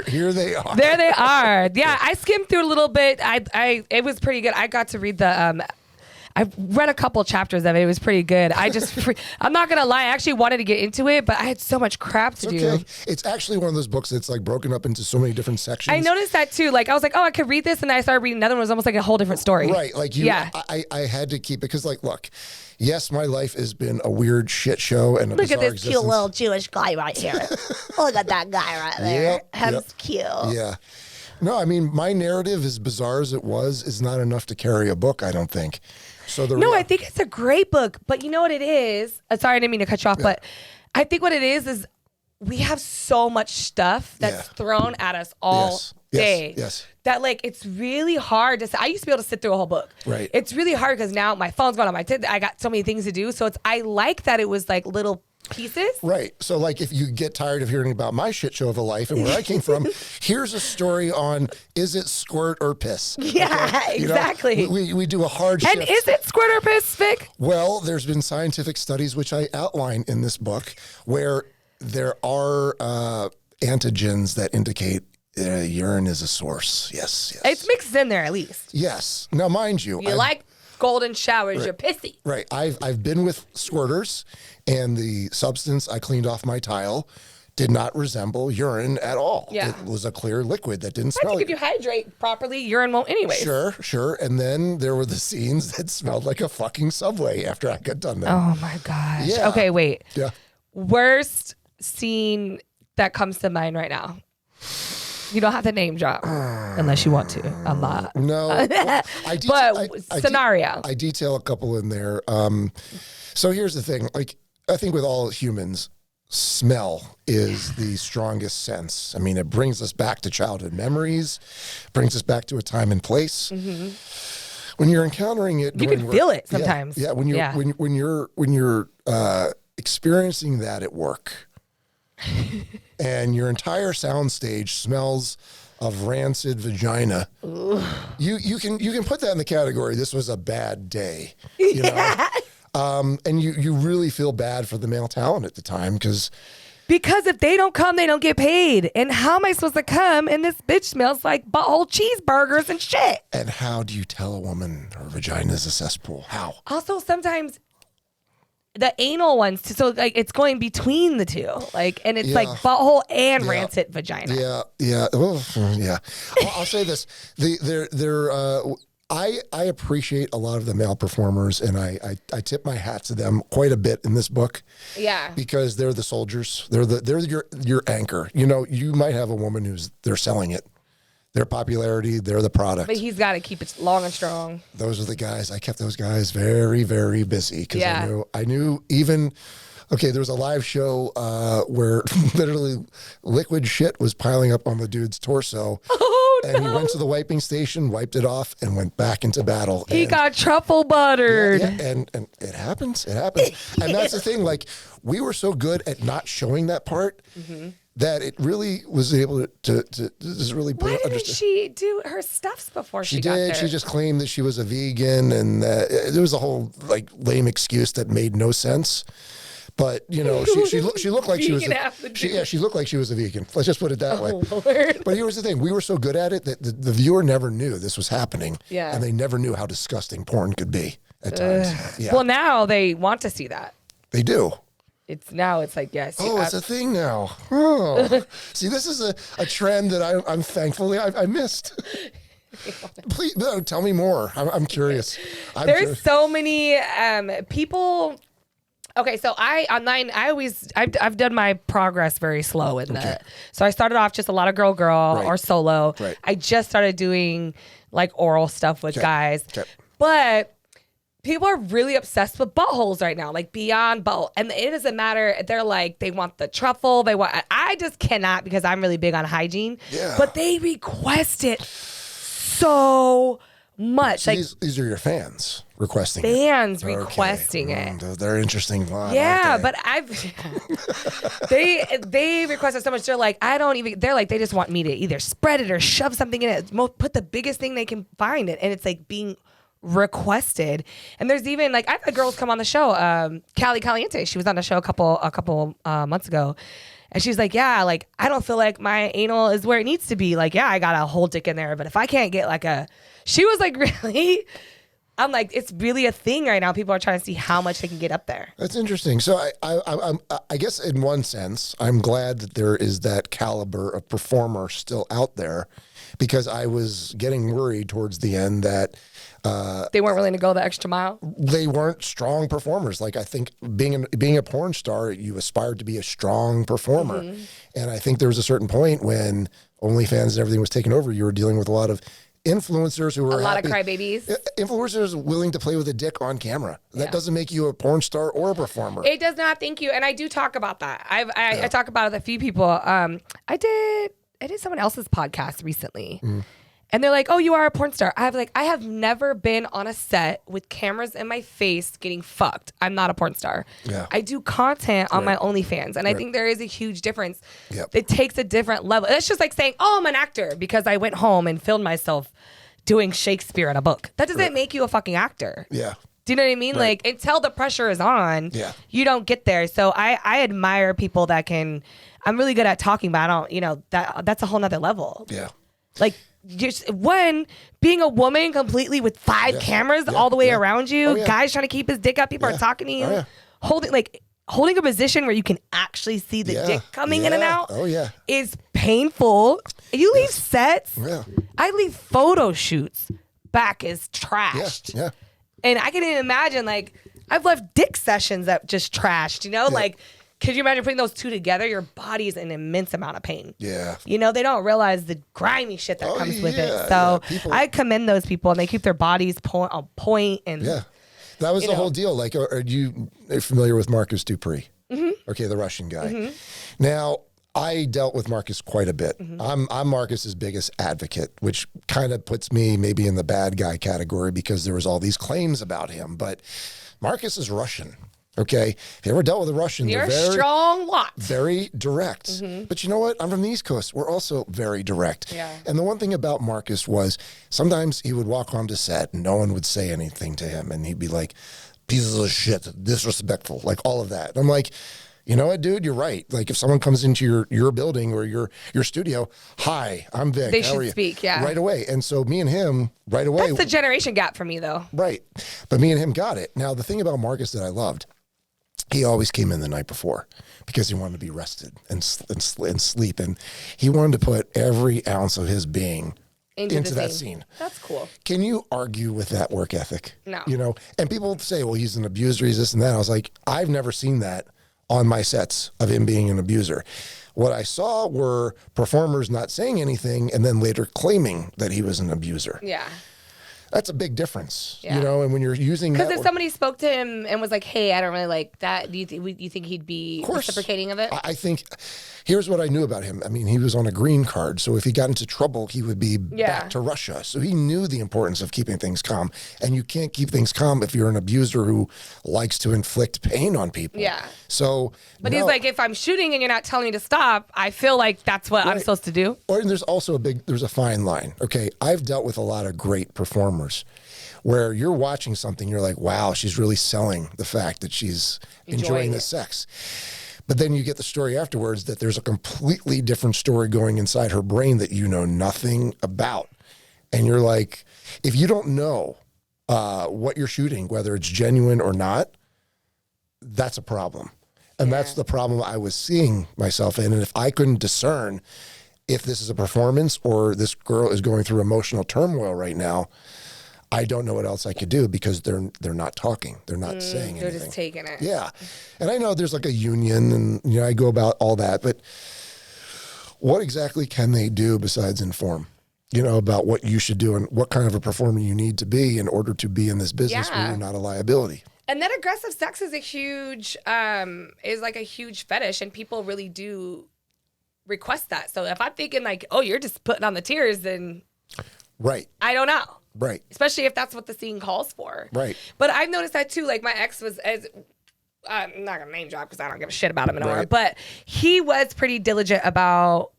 here they are. There they are. Yeah, I skimmed through a little bit. It was pretty good. I got to read I read a couple chapters of it. It was pretty good. I'm not gonna lie. I actually wanted to get into it, but I had so much crap to do. It's actually one of those books that's like broken up into so many different sections. I noticed that too. Like I was like, oh, I could read this, and I started reading another one. It was almost like a whole different story. Right. Like I had to keep it because, like, look. Yes, my life has been a weird shit show and a Look at this existence. cute little Jewish guy right here. Look at that guy right there. Him's cute. Yeah. No, I mean, my narrative, as bizarre as it was, is not enough to carry a book, I don't think. So I think it's a great book. But you know what it is? Sorry, I didn't mean to cut you off, but I think what it is we have so much stuff that's thrown at us all day. Yes. That like it's really hard to say. I used to be able to sit through a whole book. Right. It's really hard because now my phone's going on my I got so many things to do. So I like that it was like little pieces. Right. So like if you get tired of hearing about my shit show of a life and where I came from, here's a story on is it squirt or piss? Yeah, exactly. We do a hard shift. And is it squirt or piss, Vic? Well, there's been scientific studies which I outline in this book where there are antigens that indicate urine is a source. Yes. It's mixed in there at least. Yes. Now, mind you, like golden showers. You're pissy. Right. I've been with squirters, and the substance I cleaned off my tile did not resemble urine at all. Yeah. It was a clear liquid that didn't smell. I think if you hydrate properly, urine won't anyway. Sure. And then there were the scenes that smelled like a fucking Subway after I got done there. Oh my gosh. Yeah. Okay, wait. Yeah. Worst scene that comes to mind right now. You don't have to name drop unless you want to. I'm not. No. Scenario. I detail a couple in there. So here's the thing. Like, I think with all humans, smell is the strongest sense. I mean, it brings us back to childhood memories, brings us back to a time and place. Mm-hmm. When you're encountering it, you can feel it sometimes. Yeah. When you're experiencing that at work. And your entire soundstage smells of rancid vagina. You can put that in the category. This was a bad day. And you really feel bad for the male talent at the time because if they don't come, they don't get paid. And how am I supposed to come? And this bitch smells like butthole cheeseburgers and shit. And how do you tell a woman her vagina is a cesspool? How? Also, sometimes the anal ones too, so like it's going between the two, like, and it's like butthole and rancid vagina. I'll say this: I appreciate a lot of the male performers, and I tip my hat to them quite a bit in this book. Yeah, because they're the soldiers. They're your anchor. You might have a woman they're selling it. Their popularity, they're the product. But he's got to keep it long and strong. Those are the guys. I kept those guys very, very busy because I knew even, there was a live show where literally liquid shit was piling up on the dude's torso. Oh, no. And he went to the wiping station, wiped it off, and went back into battle. He got truffle buttered. And it happens. It happens. And that's the thing. Like, we were so good at not showing that part. Mm-hmm. That it really was able to just really put. Why didn't she do her stuffs before she got there? She just claimed that she was a vegan, and there was a whole like lame excuse that made no sense. But she looked like she was. She looked like she was a vegan. Let's just put it that way. Lord. But here's the thing: we were so good at it that the viewer never knew this was happening, and they never knew how disgusting porn could be at times. Yeah. Well, now they want to see that. They do. It's like, yes. Oh, it's a thing now. Oh. See, this is a trend that I'm thankfully I missed. Please, tell me more. I'm curious. There's so many people Okay, so I've done my progress very slow in that. So I started off just a lot of girl or solo. Right. I just started doing like oral stuff with guys. But people are really obsessed with buttholes right now, like beyond butthole. And it doesn't matter. They're like, they want the truffle. I just cannot because I'm really big on hygiene. Yeah. But they request it so much. So like these are your fans requesting requesting it. They're interesting. Yeah, but they request it so much. They're like, they just want me to either spread it or shove something in it. Put the biggest thing they can find it. And it's like being requested. And there's even like, I've had girls come on the show. Callie Caliente, she was on the show a couple months ago. And she's like, yeah, like, I don't feel like my anal is where it needs to be. Like, yeah, I got a whole dick in there. But if I can't get like she was like, really? I'm like, it's really a thing right now. People are trying to see how much they can get up there. That's interesting. So I guess in one sense, I'm glad that there is that caliber of performer still out there, because I was getting worried towards the end that they weren't willing to go the extra mile. They weren't strong performers. Like, I think being a porn star, you aspired to be a strong performer. Mm-hmm. And I think there was a certain point when OnlyFans and everything was taken over, you were dealing with a lot of influencers who were a lot of crybabies. Influencers willing to play with a dick on camera. That doesn't make you a porn star or a performer. It does not. Thank you. And I do talk about that. I talk about it with a few people. I did someone else's podcast recently. Mm. And they're like, oh, you are a porn star. I have never been on a set with cameras in my face getting fucked. I'm not a porn star. Yeah. I do content on my OnlyFans. And I think there is a huge difference. Yep. It takes a different level. It's just like saying, oh, I'm an actor because I went home and filmed myself doing Shakespeare in a book. That doesn't make you a fucking actor. Yeah. Do you know what I mean? Right. Like, until the pressure is on, you don't get there. So I admire people that can, I'm really good at talking, but I don't, that's a whole nother level. Yeah. Like, just being a woman completely with 5 cameras all the way around you, guys trying to keep his dick up, people are talking to you, holding a position where you can actually see the dick coming in and out is painful. You leave sets. I leave photo shoots back as trashed. Yeah. And I can even imagine, like, I've left dick sessions that just trashed, like, could you imagine putting those two together? Your body is in an immense amount of pain. Yeah. They don't realize the grimy shit that comes with it. So I commend those people, and they keep their bodies on point. And that was the whole deal. Like, are you familiar with Marcus Dupree? Mm-hmm. Okay, the Russian guy. Mm-hmm. Now, I dealt with Marcus quite a bit. Mm-hmm. I'm Marcus's biggest advocate, which kind of puts me maybe in the bad guy category because there was all these claims about him. But Marcus is Russian. Okay, if you ever dealt with a Russian, they're very strong lot. Very direct. Mm-hmm. But you know what? I'm from the East Coast. We're also very direct. Yeah. And the one thing about Marcus was sometimes he would walk onto set and no one would say anything to him. And he'd be like, pieces of shit, disrespectful, like all of that. And I'm like, you know what, dude? You're right. Like, if someone comes into your building or your studio, hi, I'm Vic. They should speak, right away. And so me and him, right away. That's the generation gap for me, though. Right. But me and him got it. Now, the thing about Marcus that I loved, he always came in the night before because he wanted to be rested and sleep. And he wanted to put every ounce of his being into that scene. That's cool. Can you argue with that work ethic? No. And people say, well, he's an abuser, he's this and that. I was like, I've never seen that on my sets of him being an abuser. What I saw were performers not saying anything and then later claiming that he was an abuser. Yeah. That's a big difference, and when you're using that. Because if somebody spoke to him and was like, hey, I don't really like that, do you think he'd be reciprocating of it? I think, here's what I knew about him. I mean, he was on a green card, so if he got into trouble, he would be back to Russia. So he knew the importance of keeping things calm. And you can't keep things calm if you're an abuser who likes to inflict pain on people. Yeah. So. But he's like, if I'm shooting and you're not telling me to stop, I feel like that's what I'm supposed to do. And there's also there's a fine line. Okay, I've dealt with a lot of great performers where you're watching something, you're like, wow, she's really selling the fact that she's enjoying the sex. But then you get the story afterwards that there's a completely different story going inside her brain that you know nothing about. And you're like, if you don't know what you're shooting, whether it's genuine or not, that's a problem. And that's the problem I was seeing myself in. And if I couldn't discern if this is a performance or this girl is going through emotional turmoil right now, I don't know what else I could do because they're not talking. They're not saying anything. They're just taking it. Yeah. And I know there's like a union and, you know, I go about all that, but what exactly can they do besides inform, you know, about what you should do and what kind of a performer you need to be in order to be in this business where you're not a liability? And then aggressive sex is a huge fetish, and people really do request that. So if I'm thinking like, oh, you're just putting on the tears, then right. I don't know. Right. Especially if that's what the scene calls for. Right. But I've noticed that too. Like my ex was, I'm not gonna name drop because I don't give a shit about him anymore. Right. But he was pretty diligent about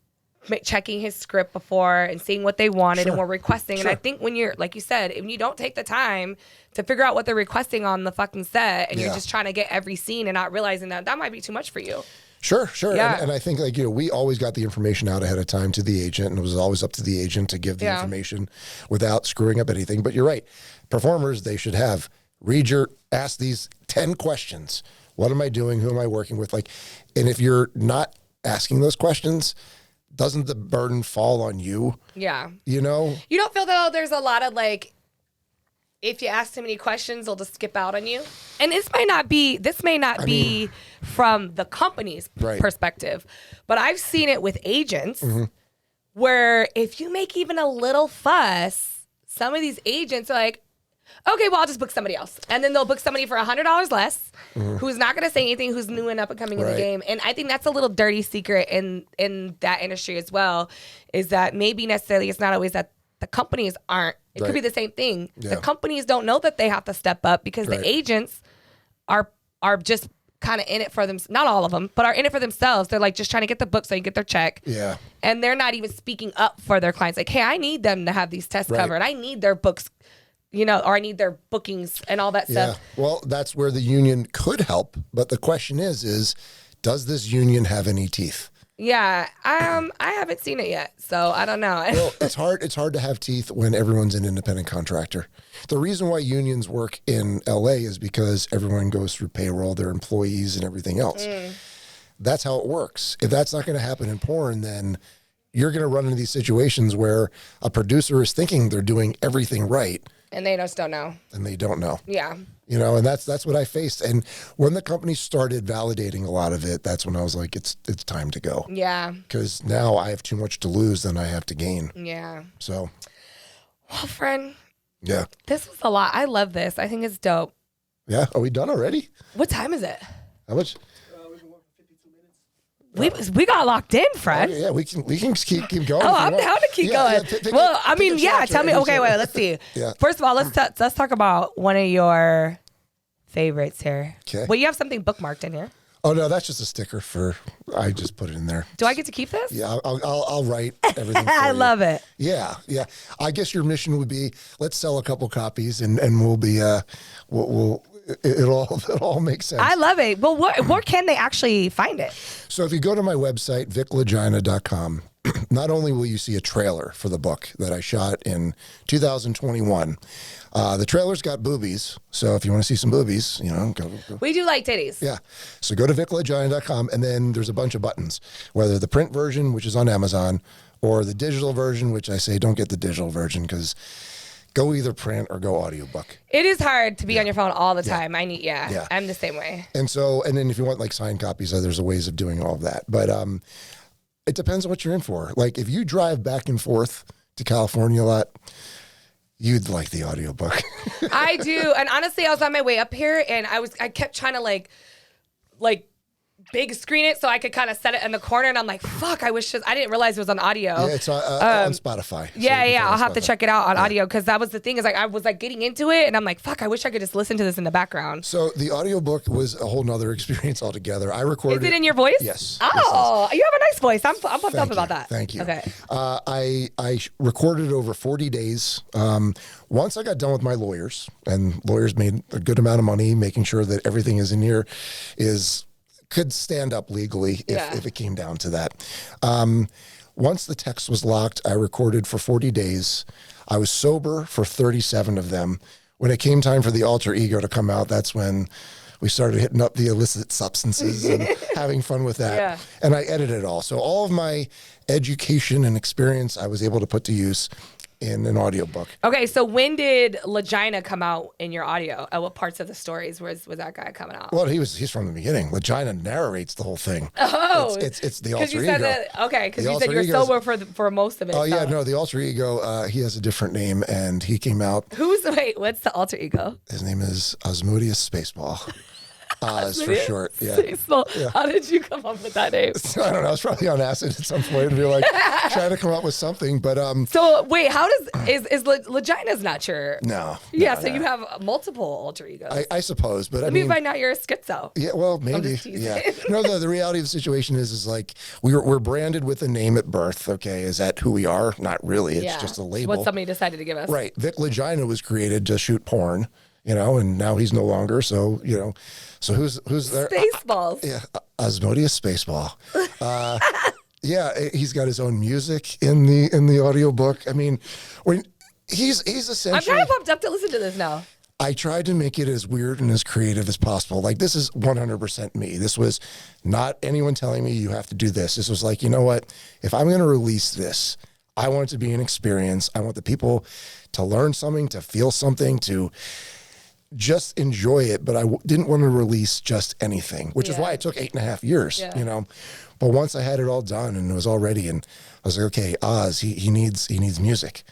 checking his script before and seeing what they wanted and were requesting. And I think when you're, like you said, when you don't take the time to figure out what they're requesting on the fucking set, and you're just trying to get every scene and not realizing that might be too much for you. Sure. Yeah. And I think, like, you know, we always got the information out ahead of time to the agent, and it was always up to the agent to give the information without screwing up anything. But you're right. Performers, they should have ask these 10 questions. What am I doing? Who am I working with? Like, and if you're not asking those questions, doesn't the burden fall on you? Yeah. You know? You don't feel though there's a lot of like, if you ask too many questions, they'll just skip out on you. And this may not be from the company's perspective, but I've seen it with agents where if you make even a little fuss, some of these agents are like, okay, well, I'll just book somebody else. And then they'll book somebody for $100 less, who's not going to say anything, who's new and up and coming in the game. And I think that's a little dirty secret in that industry as well, is that maybe necessarily it's not always that the companies aren't. It could be the same thing. Yeah. The companies don't know that they have to step up because the agents are just kind of in it for them. Not all of them, but are in it for themselves. They're like just trying to get the book so you can get their check. Yeah. And they're not even speaking up for their clients. Like, hey, I need them to have these tests covered. I need their books, you know, or I need their bookings and all that stuff. Well, that's where the union could help. But the question is does this union have any teeth? Yeah, I haven't seen it yet, so I don't know. Well, it's hard to have teeth when everyone's an independent contractor. The reason why unions work in LA is because everyone goes through payroll, their employees and everything else. That's how it works. If that's not going to happen in porn, then you're going to run into these situations where a producer is thinking they're doing everything right. And they just don't know. And they don't know. Yeah. You know, and that's what I faced. And when the company started validating a lot of it, that's when I was like, it's time to go. Yeah. Because now I have too much to lose than I have to gain. Yeah. So. Well, friend. Yeah. This was a lot. I love this. I think it's dope. Yeah. Are we done already? What time is it? How much? We got locked in, Fred. Oh, yeah, we can keep going. Oh, I'm down to keep going. Tell me. Okay, wait. Let's see. First of all, let's talk about one of your favorites here. Okay. Well, you have something bookmarked in here. Oh no, that's just a sticker I just put it in there. Do I get to keep this? Yeah, I'll write everything. I love it. Yeah. I guess your mission would be let's sell a couple copies and we'll be it'll all make sense. I love it. Well, where can they actually find it? So if you go to my website, viclegina.com, not only will you see a trailer for the book that I shot in 2021, the trailer's got boobies. So if you want to see some boobies, you know, go. We do like titties. Yeah. So go to viclegina.com, and then there's a bunch of buttons, whether the print version, which is on Amazon, or the digital version, which I say don't get the digital version because go either print or go audiobook. It is hard to be on your phone all the time. I'm the same way. And then if you want like signed copies, there's a ways of doing all of that. But it depends on what you're in for. Like if you drive back and forth to California a lot, you'd like the audiobook. I do. And honestly, I was on my way up here and I kept trying to like big screen it so I could kind of set it in the corner, and I'm like, fuck, I didn't realize it was on audio. Yeah, it's on Spotify. I'll have to check it out on audio, because that was the thing, is like I was like getting into it and I'm like, fuck, I wish I could just listen to this in the background. So the audiobook was a whole nother experience altogether. I recorded it. Is it in your voice? Yes. Oh, yes. You have a nice voice. I'm pumped up about that. Thank you. Okay. I recorded it over 40 days. Once I got done with my lawyers, and lawyers made a good amount of money making sure that everything is in here could stand up legally if it came down to that. Once the text was locked, I recorded for 40 days. I was sober for 37 of them. When it came time for the alter ego to come out, that's when we started hitting up the illicit substances and having fun with that. Yeah. And I edited it all. So all of my education and experience I was able to put to use. in an audiobook. Okay, so when did Lagina come out in your audio? At what parts of the stories was that guy coming out? Well, he's from the beginning. Lagina narrates the whole thing. Oh, it's the alter you ego. said that. Okay, because you said alter you're sober for most of it. Oh yeah, no, the alter ego. He has a different name, and he came out. What's the alter ego? His name is Osmodeus Spaceball. Oz for short. Yeah. Yeah. How did you come up with that name? I don't know. I was probably on acid at some point and be like trying to come up with something. But So wait, how is Lagina's not your? No. Yeah. So you have multiple alter egos. I suppose, but Let me find out you're a schizo. Yeah. Well, maybe. Yeah. No. The reality of the situation is like we're branded with a name at birth. Okay, is that who we are? Not really. It's just a label. What somebody decided to give us. Right. Vic Legina was created to shoot porn. And now he's no longer. So, so who's there? Spaceballs. Yeah. Osmodeus Spaceball. Yeah. He's got his own music in the audiobook. I mean, when he's essentially. I'm kind of pumped up to listen to this now. I tried to make it as weird and as creative as possible. Like, this is 100% me. This was not anyone telling me you have to do this. This was like, you know what? If I'm going to release this, I want it to be an experience. I want the people to learn something, to feel something, to just enjoy it, but I didn't want to release just anything, which is why it took 8.5 years, But once I had it all done and it was all ready, and I was like, okay, Oz, he needs music.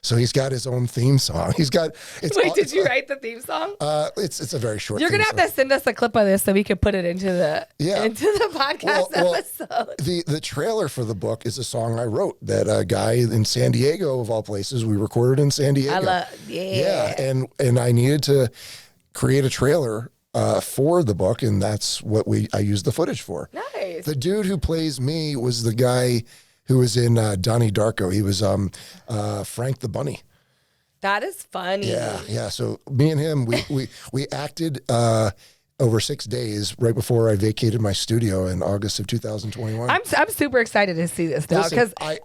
So he's got his own theme song. Wait, did you write the theme song? It's a very short. You're gonna have to send us a clip of this so we can put it into the podcast episode. The trailer for the book is a song I wrote that a guy in San Diego, of all places, we recorded in San Diego. And I needed to create a trailer for the book, and that's what I used the footage for. Nice. The dude who plays me was the guy who was in Donnie Darko. He was Frank the Bunny. That is funny. Yeah. So me and him, we acted over 6 days right before I vacated my studio in August of 2021. I'm super excited to see this now because I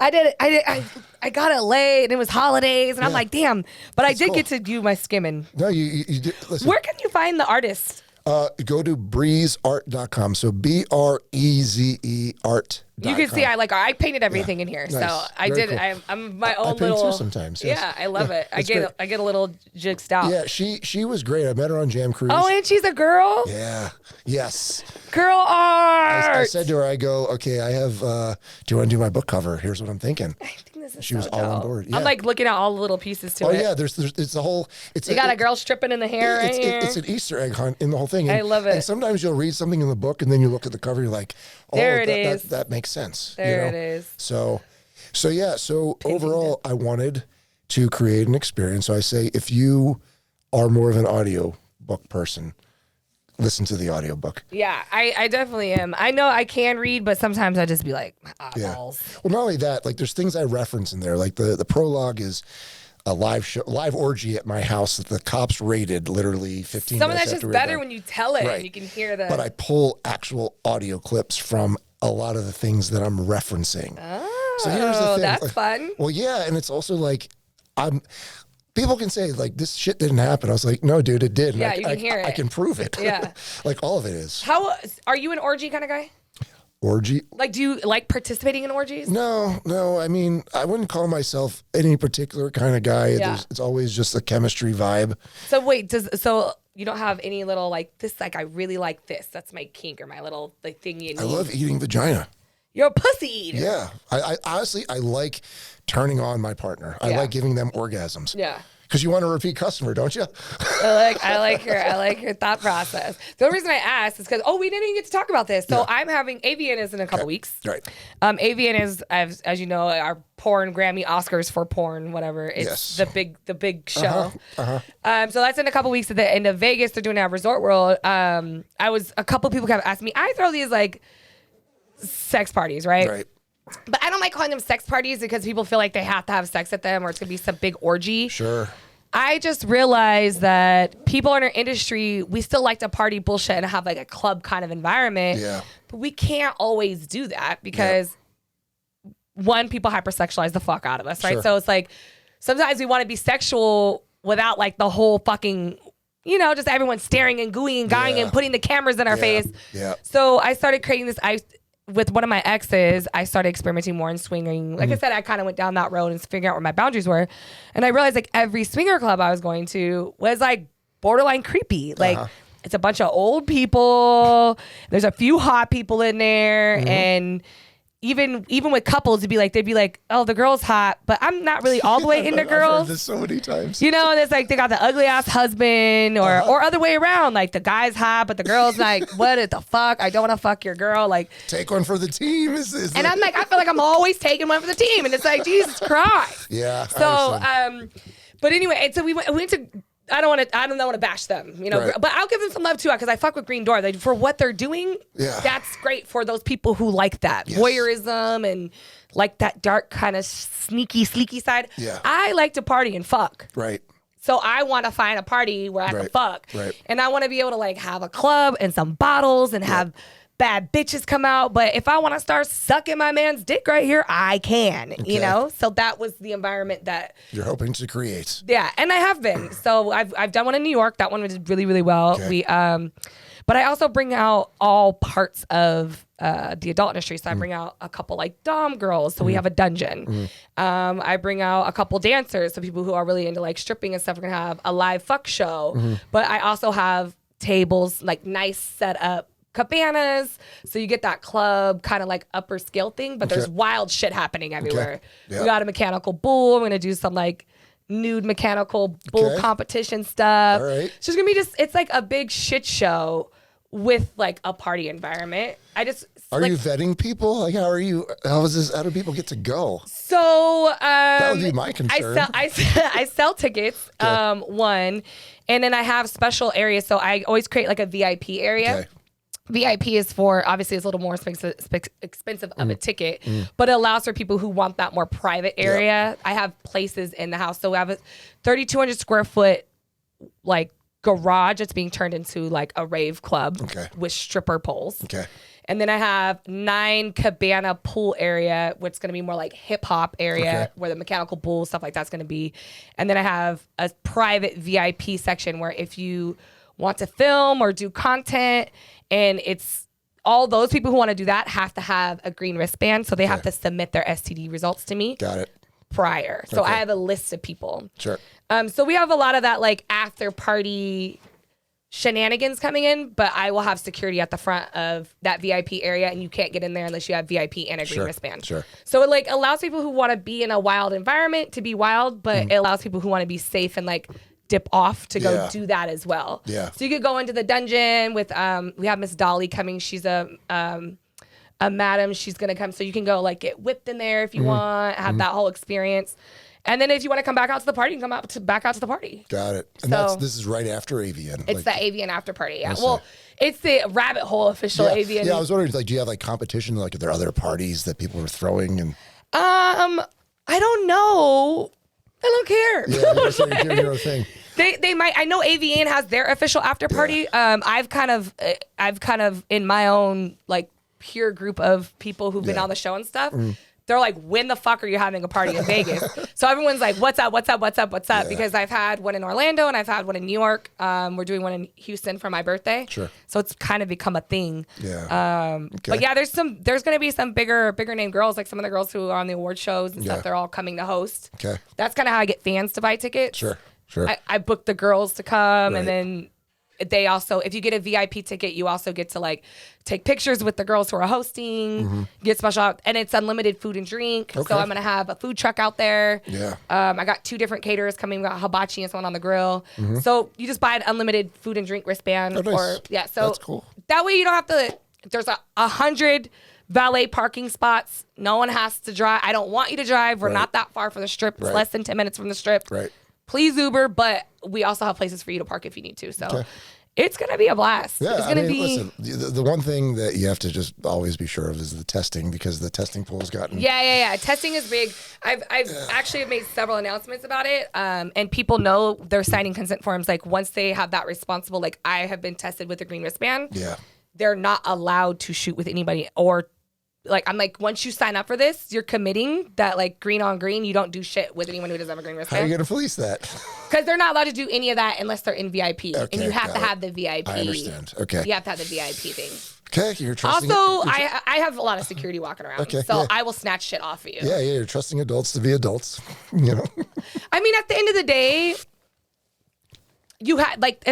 got it late and it was holidays and I'm like, damn. But I did get to do my skimming. No, you did. Listen. Where can you find the artist? Go to breezeart.com. So BREZE art. You can see I painted everything in here. Nice. So I did. Cool. I'm my own little. I little. Too sometimes. Yes. Yeah, I love it. I get a little jigged out. Yeah, she was great. I met her on Jam Cruise. Oh, and she's a girl. Yeah. Yes. Girl art. I said to her, I go, okay, I have. Do you want to do my book cover? Here's what I'm thinking. I think this is she was all on board. Yeah. I'm like looking at all the little pieces to it. Oh yeah, there's it's a whole. You got a girl stripping in the hair. It's an Easter egg hunt in the whole thing. I love it. And sometimes you'll read something in the book and then you look at the cover, you're like, oh, there it is. That makes sense. There it is. So overall, I wanted to create an experience. So I say, if you are more of an audio book person, listen to the audiobook. Yeah, I definitely am. I know I can read, but sometimes I just be like, eyeballs. Yeah. Well, not only that, like there's things I reference in there. Like the prologue is a live orgy at my house that the cops raided literally 15 Some of minutes that's after just better when you tell it and you can hear the. But I pull actual audio clips from a lot of the things that I'm referencing. Oh, so here's the thing. That's fun. Well, yeah, and it's also like people can say like this shit didn't happen. I was like, no, dude, it did. Yeah, you can hear it. I can prove it. Yeah, like all of it is. How are you an orgy kind of guy? Orgy? Like, do you like participating in orgies? No. I mean, I wouldn't call myself any particular kind of guy. Yeah. It's always just a chemistry vibe. So wait, so you don't have any little like this? Like, I really like this. That's my kink or my little like thing you need. I love eating vagina. You're a pussy eater. Yeah. I honestly, I like turning on my partner. I like giving them orgasms. Yeah. Because you want a repeat customer, don't you? I like your thought process. The only reason I asked is because we didn't even get to talk about this. So I'm having AVN is in a couple weeks. Right. AVN is as you know our porn Grammy Oscars for porn whatever. It's the big show. So that's in a couple weeks at the end of Vegas. They're doing it at Resort World. A couple people have asked me. I throw these like sex parties, right? Right. But I don't like calling them sex parties because people feel like they have to have sex at them or it's going to be some big orgy. Sure. I just realized that people in our industry, we still like to party bullshit and have like a club kind of environment. Yeah. But we can't always do that because one, people hypersexualize the fuck out of us, right? Sure. So it's like sometimes we want to be sexual without like the whole fucking, just everyone staring and gooing and guying and putting the cameras in our face. Yeah. So I started creating this with one of my exes, I started experimenting more in swinging. Like I said, I kind of went down that road and figured out where my boundaries were. And I realized like every swinger club I was going to was like borderline creepy. Like it's a bunch of old people. There's a few hot people in there. And even with couples, they'd be like, oh, the girl's hot, but I'm not really all the way into girls. I've heard this so many times. You know, and it's like they got the ugly ass husband or other way around. Like the guy's hot, but the girl's like, what the fuck? I don't want to fuck your girl. Like, take one for the team. And I'm like, I feel like I'm always taking one for the team. And it's like, Jesus Christ. Yeah. So, but anyway, and so we went to, I don't want to bash them, you know, but I'll give them some love too, because I fuck with Green Door. For what they're doing, that's great for those people who like that voyeurism and like that dark kind of sneaky, sleeky side. Yeah. I like to party and fuck. Right. So I want to find a party where I can fuck. Right. And I want to be able to like have a club and some bottles and have bad bitches come out. But if I want to start sucking my man's dick right here, I can, you know? So that was the environment that you're hoping to create. Yeah. And I have been. So I've done one in New York. That one did really, really well. Okay. But I also bring out all parts of the adult industry. So I bring out a couple like dom girls. So we have a dungeon. I bring out a couple dancers. So people who are really into like stripping and stuff are going to have a live fuck show. But I also have tables, like nice set up cabanas, so you get that club kind of like upper scale thing, but there's wild shit happening everywhere. We got a mechanical bull. I'm gonna do some like nude mechanical bull competition stuff. All right. So it's gonna be it's like a big shit show with like a party environment. Are you vetting people? Like, how do people get to go? So that would be my concern. I sell tickets, one, and then I have special areas. So I always create like a VIP area. Okay. VIP is for, obviously it's a little more expensive of a ticket, but it allows for people who want that more private area. I have places in the house. So I have a 3,200 square foot like garage that's being turned into like a rave club with stripper poles. And then I have 9 cabana pool area, which is going to be more like hip hop area where the mechanical bull, stuff like that's going to be. And then I have a private VIP section where if you want to film or do content, and it's all those people who want to do that have to have a green wristband. So they have to submit their STD results to me. Got it. Prior. So I have a list of people. Sure. So we have a lot of that like after party shenanigans coming in, but I will have security at the front of that VIP area, and you can't get in there unless you have VIP and a green wristband. Sure. So it like allows people who want to be in a wild environment to be wild, but it allows people who want to be safe and like dip off to go do that as well. Yeah. So you could go into the dungeon with we have Miss Dolly coming. She's a madam. She's gonna come, so you can go like get whipped in there if you want, have that whole experience. And then if you want to come back out to the party, you can come back out to the party. Got it. And this is right after AVN. It's the AVN after party. Yeah. Well, it's the rabbit hole official AVN. Yeah, I was wondering, like, do you have like competition? Like, are there other parties that people are throwing? And I don't know. I don't care. Yeah, you're doing your own thing. They might. I know AVN has their official after party. I've kind of in my own like peer group of people who've been on the show and stuff. They're like, when the fuck are you having a party in Vegas? So everyone's like, what's up? Yeah. Because I've had one in Orlando and I've had one in New York. We're doing one in Houston for my birthday. Sure. So it's kind of become a thing. Yeah. But yeah, there's going to be some bigger name girls, like some of the girls who are on the award shows and stuff. They're all coming to host. Okay. That's kind of how I get fans to buy tickets. Sure. I book the girls to come, and then they also, if you get a VIP ticket, you also get to like take pictures with the girls who are hosting, get special, and it's unlimited food and drink. So I'm gonna have a food truck out there. Yeah. I got 2 different caterers coming. We got hibachi and someone on the grill. So you just buy an unlimited food and drink wristband. Oh, nice. So that's cool. That way you don't have to. There's 100 valet parking spots. No one has to drive. I don't want you to drive. We're not that far from the strip. It's less than 10 minutes from the strip. Right. Please Uber, but we also have places for you to park if you need to. So it's going to be a blast. Yeah, it's going to be. Listen, the one thing that you have to just always be sure of is the testing, because the testing pool has gotten. Yeah. Testing is big. I've actually made several announcements about it. And people know they're signing consent forms. Like once they have that responsible, like I have been tested with a green wristband. Yeah. They're not allowed to shoot with anybody or like, I'm like, once you sign up for this, you're committing that, like, green on green, you don't do shit with anyone who doesn't have a green wristband. How are you going to police that? Because they're not allowed to do any of that unless they're in VIP. Okay, and you have to have the VIP. I understand. Okay. You have to have the VIP thing. Okay, you're trusting. Also, I have a lot of security walking around, Okay, so yeah. I will snatch shit off of you. Yeah, you're trusting adults to be adults. You know. I mean, at the end of the day, you had like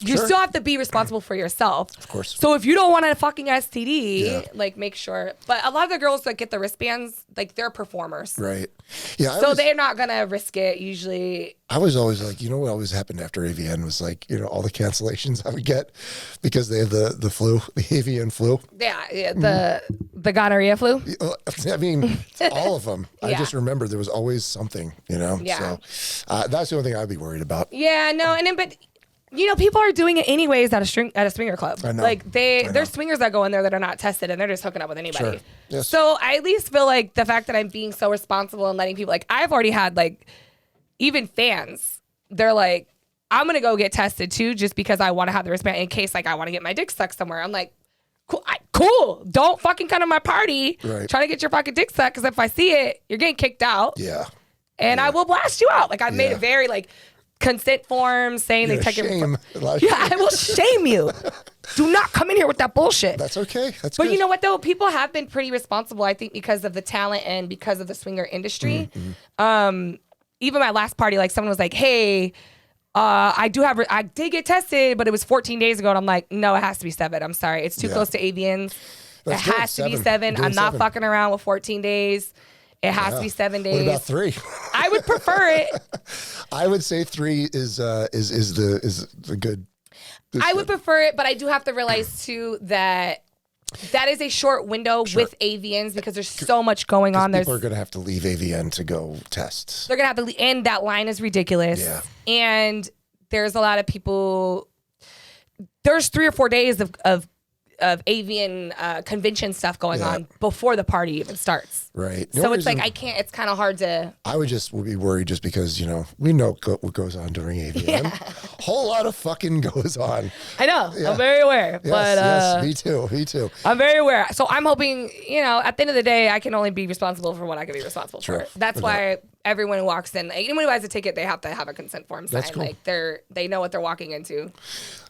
you Sure. still have to be responsible for yourself. Of course. So if you don't want a fucking STD, Yeah. like make sure. But a lot of the girls that get the wristbands, like they're performers. Right. Yeah. So they're not gonna risk it usually. I was always like, you know what always happened after AVN was like, you know, all the cancellations I would get because they have the flu, the AVN flu. Yeah, the gonorrhea flu. I mean, all of them. I Yeah. just remember there was always something, you know. Yeah. So that's the only thing I'd be worried about. Yeah, no, and then but you know, people are doing it anyways at a swinger club. I know. Like there's swingers that go in there that are not tested and they're just hooking up with anybody. Sure. Yes. So I at least feel like the fact that I'm being so responsible and letting people, like, I've already had like even fans, they're like, I'm gonna go get tested too just because I want to have the wristband in case like I want to get my dick sucked somewhere. I'm like, cool. Don't fucking come to my party Right. trying to get your fucking dick sucked because if I see it, you're getting kicked out. Yeah. And I will blast you out. Like I've made Yeah. it very like consent forms saying You're they check your. shame. Yeah, I will shame you. Do not come in here with that bullshit. That's okay. That's But good. you know what though? People have been pretty responsible, I think, because of the talent and because of the swinger industry. Even my last party, like someone was like, "Hey, I did get tested, but it was 14 days ago." And I'm like, "No, it has to be 7. I'm sorry, it's too Yeah. close to avians. That's it good. has to be 7. 7. Doing I'm not 7. fucking around with 14 days. It has to be 7 days. What about 3? I would prefer it. I would say 3 is the good. I would prefer it, but I do have to realize too that is a short window with avians because there's so much going on. People are going to have to leave AVN to go test. They're gonna have to, and that line is ridiculous. Yeah. And there's a lot of people. There's 3 or 4 days of avian convention stuff going on before the party even starts. Right. So it's like I can't. It's kind of hard to. I would be worried just because, you know, we know what goes on during AVN. Whole lot of fucking goes on. I know. Yeah. I'm very aware. Yes, but yes, me too. I'm very aware. So I'm hoping, you know, at the end of the day, I can only be responsible for what I can be responsible for. That's why everyone who walks in, like, anyone who buys a ticket, they have to have a consent form signed. That's cool. Like they know what they're walking into.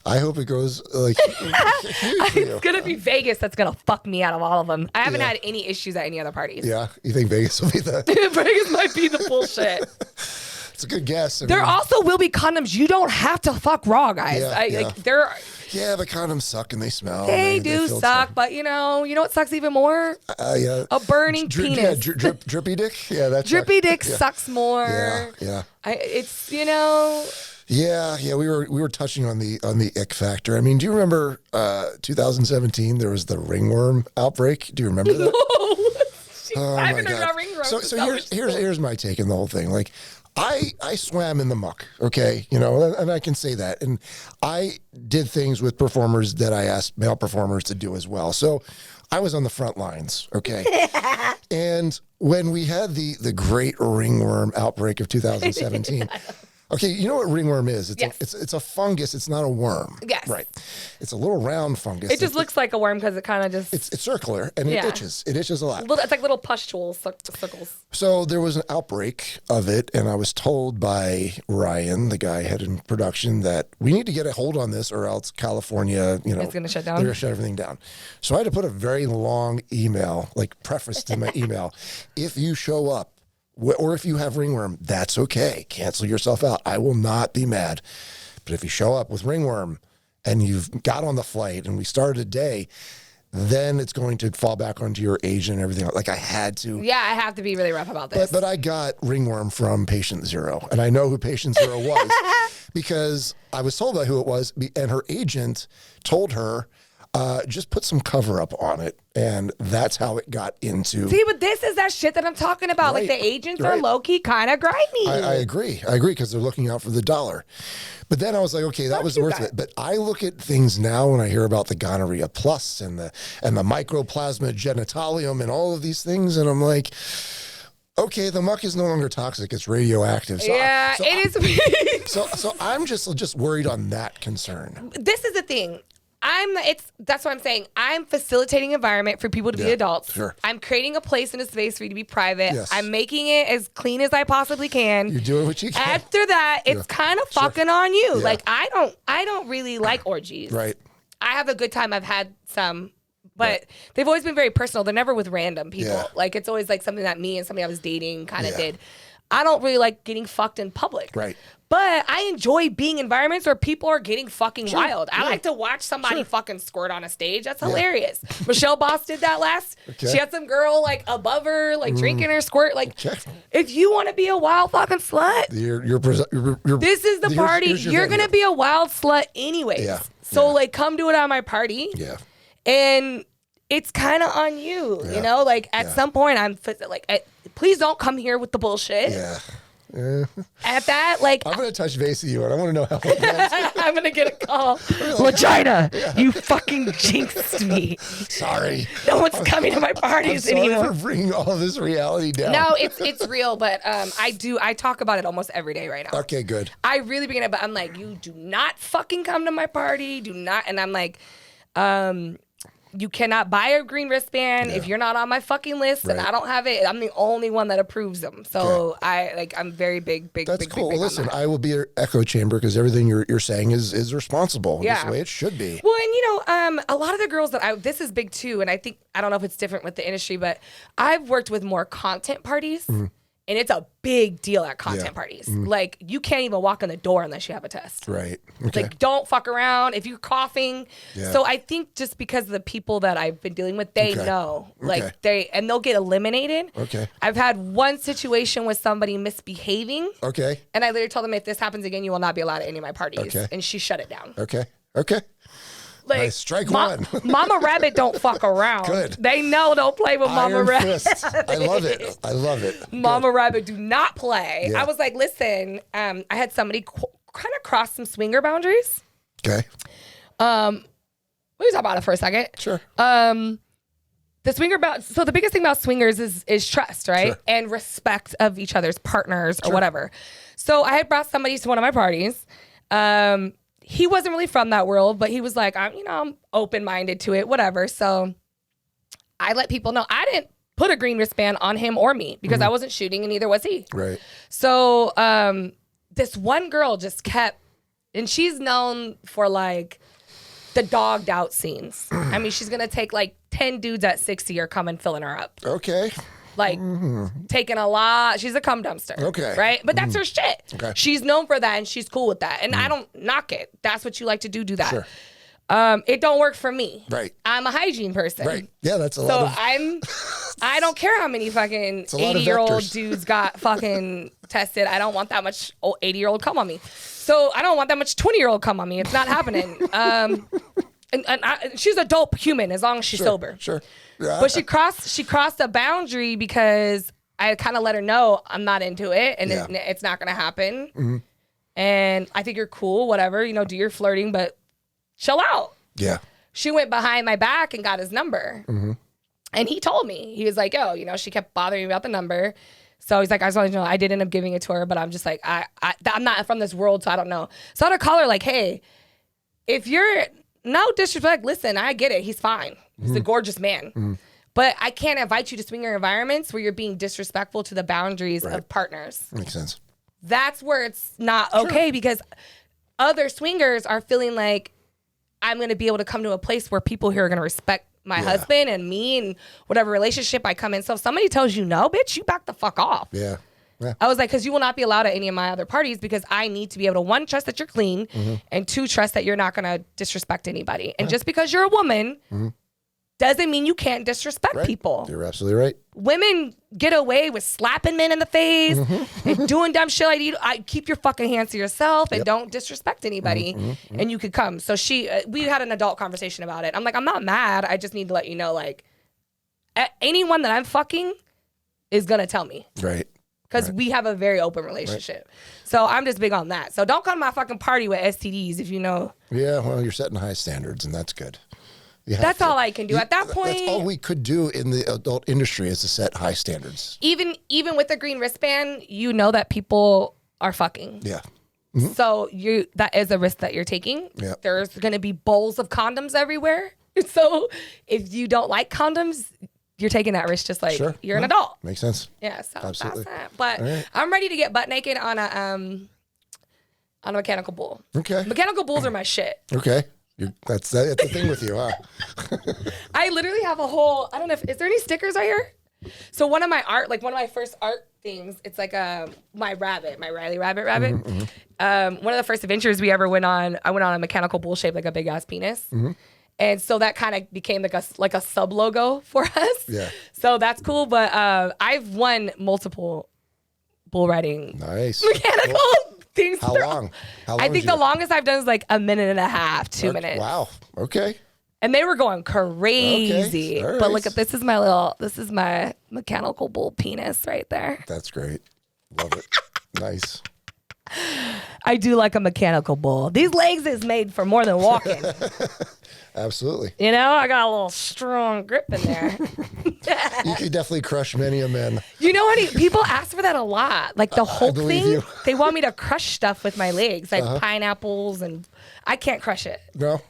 I hope it goes like huge for you. It's gonna be Vegas that's gonna fuck me out of all of them. I haven't had any issues at any other parties. Yeah, you think Vegas will be the? Vegas might be the bullshit. It's a good guess. There also will be condoms. You don't have to fuck raw, guys. Yeah, Like there. Yeah, the condoms suck and they smell. They and do feel suck, terrible. but you know what sucks even more? Yeah. A burning penis. Yeah, drippy dick. Yeah, that's Drippy dick sucks more. Yeah. It's, you know. Yeah. We were touching on the ick factor. I mean, do you remember 2017? There was the ringworm outbreak. Do you remember that? Oh I my haven't heard God. about ringworms. So here's my take on the whole thing. Like, I swam in the muck, okay, you know, and I can say that, and I did things with performers that I asked male performers to do as well. So I was on the front lines, okay. And when we had the great ringworm outbreak of 2017. Okay, you know what ringworm is? It's a fungus. It's not a worm. Yes. Right. It's a little round fungus. It just looks like a worm because it kind of just. It's circular and it itches. It itches a lot. It's like little pustules, suckles. So there was an outbreak of it, and I was told by Ryan, the guy head in production, that we need to get a hold on this, or else California, you know, It's gonna shut down. They're gonna shut everything down. So I had to put a very long email, like preface to my email. If you show up, or if you have ringworm, that's okay. Cancel yourself out. I will not be mad. But if you show up with ringworm and you've got on the flight and we started a day, then it's going to fall back onto your agent and everything. Like I had to. Yeah, I have to be really rough about this. But I got ringworm from patient 0. And I know who patient 0 was because I was told by who it was. And her agent told her, just put some cover up on it. And that's how it got into. See, but this is that shit that I'm talking about. Right. Like the agents are Right. low key kind of grimy. I agree because they're looking out for the dollar. But then I was like, okay, that was worth it. But I look at things now when I hear about the gonorrhea plus and the mycoplasma genitalium and all of these things, and I'm like, okay, the muck is no longer toxic; it's radioactive. So it is. So I'm just worried on that concern. This is the thing. That's what I'm saying. I'm facilitating environment for people to be adults. Sure. I'm creating a place and a space for you to be private. Yes. I'm making it as clean as I possibly can. You're doing what you can. After that, it's kind of fucking on you. Yeah. Like I don't really like orgies. Right. I have a good time. I've had some, but they've always been very personal. They're never with random people. Yeah. Like it's always like something that me and somebody I was dating kind of did. I don't really like getting fucked in public. Right. But I enjoy being in environments where people are getting fucking wild. I like to watch somebody fucking squirt on a stage. That's hilarious. Michelle Boss did that last. She had some girl like above her, like drinking her squirt. Like, if you want to be a wild fucking slut, this is the party. You're going to be a wild slut anyways. Yeah. So like, come do it at my party. Yeah. And it's kind of on you, you know? Like, at some point, please don't come here with the bullshit. Yeah. At that, like, I'm gonna touch base with you, and I want to know how. I'm gonna get a call. Legina, you fucking jinxed me. Sorry. No one's coming to my parties anymore. Sorry for bringing all this reality down. No, it's real, but I talk about it almost every day right now. Okay, good. I really bring it up, but I'm like, you do not fucking come to my party. Do not, and I'm like, you cannot buy a green wristband if you're not on my fucking list, and I don't have it. I'm the only one that approves them. So I'm very big. That's big, cool. big Listen, I will be your echo chamber because everything you're saying is responsible. Yeah. That's the way it should be. Well, and a lot of the girls this is big too, and I don't know if it's different with the industry, but I've worked with more content parties. Mm-hmm. And it's a big deal at content parties. Mm-hmm. Like, you can't even walk in the door unless you have a test. Right. Okay. Like, don't fuck around. If you're coughing. Yeah. So I think just because of the people that I've been dealing with, they know. Like, they'll get eliminated. Okay. I've had one situation with somebody misbehaving. Okay. And I literally told them, if this happens again, you will not be allowed at any of my parties. Okay. And she shut it down. Okay. Okay. Like, nice. Strike one. Mama Rabbit don't fuck around. Good. They know don't play with Mama Rabbit. I love it. I love it. Mama Rabbit do not play. Yeah. I was like, listen, I had somebody kind of cross some swinger boundaries. Okay. We can talk about it for a second. Sure. The swinger so the biggest thing about swingers is trust, right? Sure. And respect of each other's partners or whatever. So I had brought somebody to one of my parties. He wasn't really from that world, but he was like, I'm open-minded to it, whatever. So I let people know I didn't put a green wristband on him or me because I wasn't shooting and neither was he. Right. So this one girl just kept, and she's known for like the dogged out scenes. I mean, she's going to take like 10 dudes at 60 are coming filling her up. Okay. Like, taking a lot. She's a cum dumpster. Okay. Right? But that's her shit. Okay. She's known for that, and she's cool with that. And I don't knock it. That's what you like to do that. Sure. It don't work for me. Right. I'm a hygiene person. Right. Yeah, that's a lot of... I don't care how many fucking 80-year-old dudes got fucking tested. I don't want that much 80-year-old cum on me. So I don't want that much 20-year-old cum on me. It's not happening. And she's a dope human as long as she's sober. Sure. Yeah. But she crossed a boundary because I kind of let her know I'm not into it and it's not going to happen. Mm-hmm. And I think you're cool, whatever, do your flirting, but chill out. Yeah. She went behind my back and got his number. Mm-hmm. And he told me, he was like, oh, she kept bothering me about the number. So he's like, I just want to know, I did end up giving it to her, but I'm just like, I'm not from this world, so I don't know. So I had to call her like, hey, if you're... No disrespect. Listen, I get it. He's fine. He's a gorgeous man. Mm-hmm. But I can't invite you to swinger environments where you're being disrespectful to the boundaries of partners. Makes sense. That's where it's not okay because other swingers are feeling like I'm going to be able to come to a place where people here are going to respect my husband and me and whatever relationship I come in. So if somebody tells you no, bitch, you back the fuck off. Yeah. Yeah. I was like, because you will not be allowed at any of my other parties because I need to be able to, one, trust that you're clean, and two, trust that you're not going to disrespect anybody. And just because you're a woman doesn't mean you can't disrespect people. You're absolutely right. Women get away with slapping men in the face and doing dumb shit like I keep your fucking hands to yourself and don't disrespect anybody and you could come. So we had an adult conversation about it. I'm like, I'm not mad. I just need to let you know, like, anyone that I'm fucking is going to tell me. Right. Because we have a very open relationship. Right. So I'm just big on that. So don't come to my fucking party with STDs if you know. Yeah, well, you're setting high standards, and that's good. That's all I can do. At that point... That's all we could do in the adult industry is to set high standards. Even with the green wristband, you know that people are fucking. Yeah. So that is a risk that you're taking. Yep. There's going to be bowls of condoms everywhere. So if you don't like condoms, you're taking that risk just like you're an adult. Makes sense. Yeah, so Absolutely. that's that. But right. I'm ready to get butt naked on a mechanical bull. Okay. Mechanical bulls are my shit. Okay. That's the thing with you, huh? I literally have a whole, I don't know is there any stickers right here? So one of my first art things, it's like my rabbit, my RyleeRabbit rabbit. One of the first adventures we ever went on, I went on a mechanical bull shaped like a big ass penis. And so that kind of became like a sub logo for us. Yeah. So that's cool. But I've won multiple bull riding mechanical things. How long? I think the longest I've done is like a minute and a half, 2 minutes. Wow. Okay. And they were going crazy. Okay. All right. But look at this is my mechanical bull penis right there. That's great. Love it. Nice. I do like a mechanical bull. These legs is made for more than walking. Absolutely. You know, I got a little strong grip in there. You could definitely crush many a man. You know what? People ask for that a lot. Like the whole thing, you. they want me to crush stuff with my legs, like pineapples, and I can't crush it. No.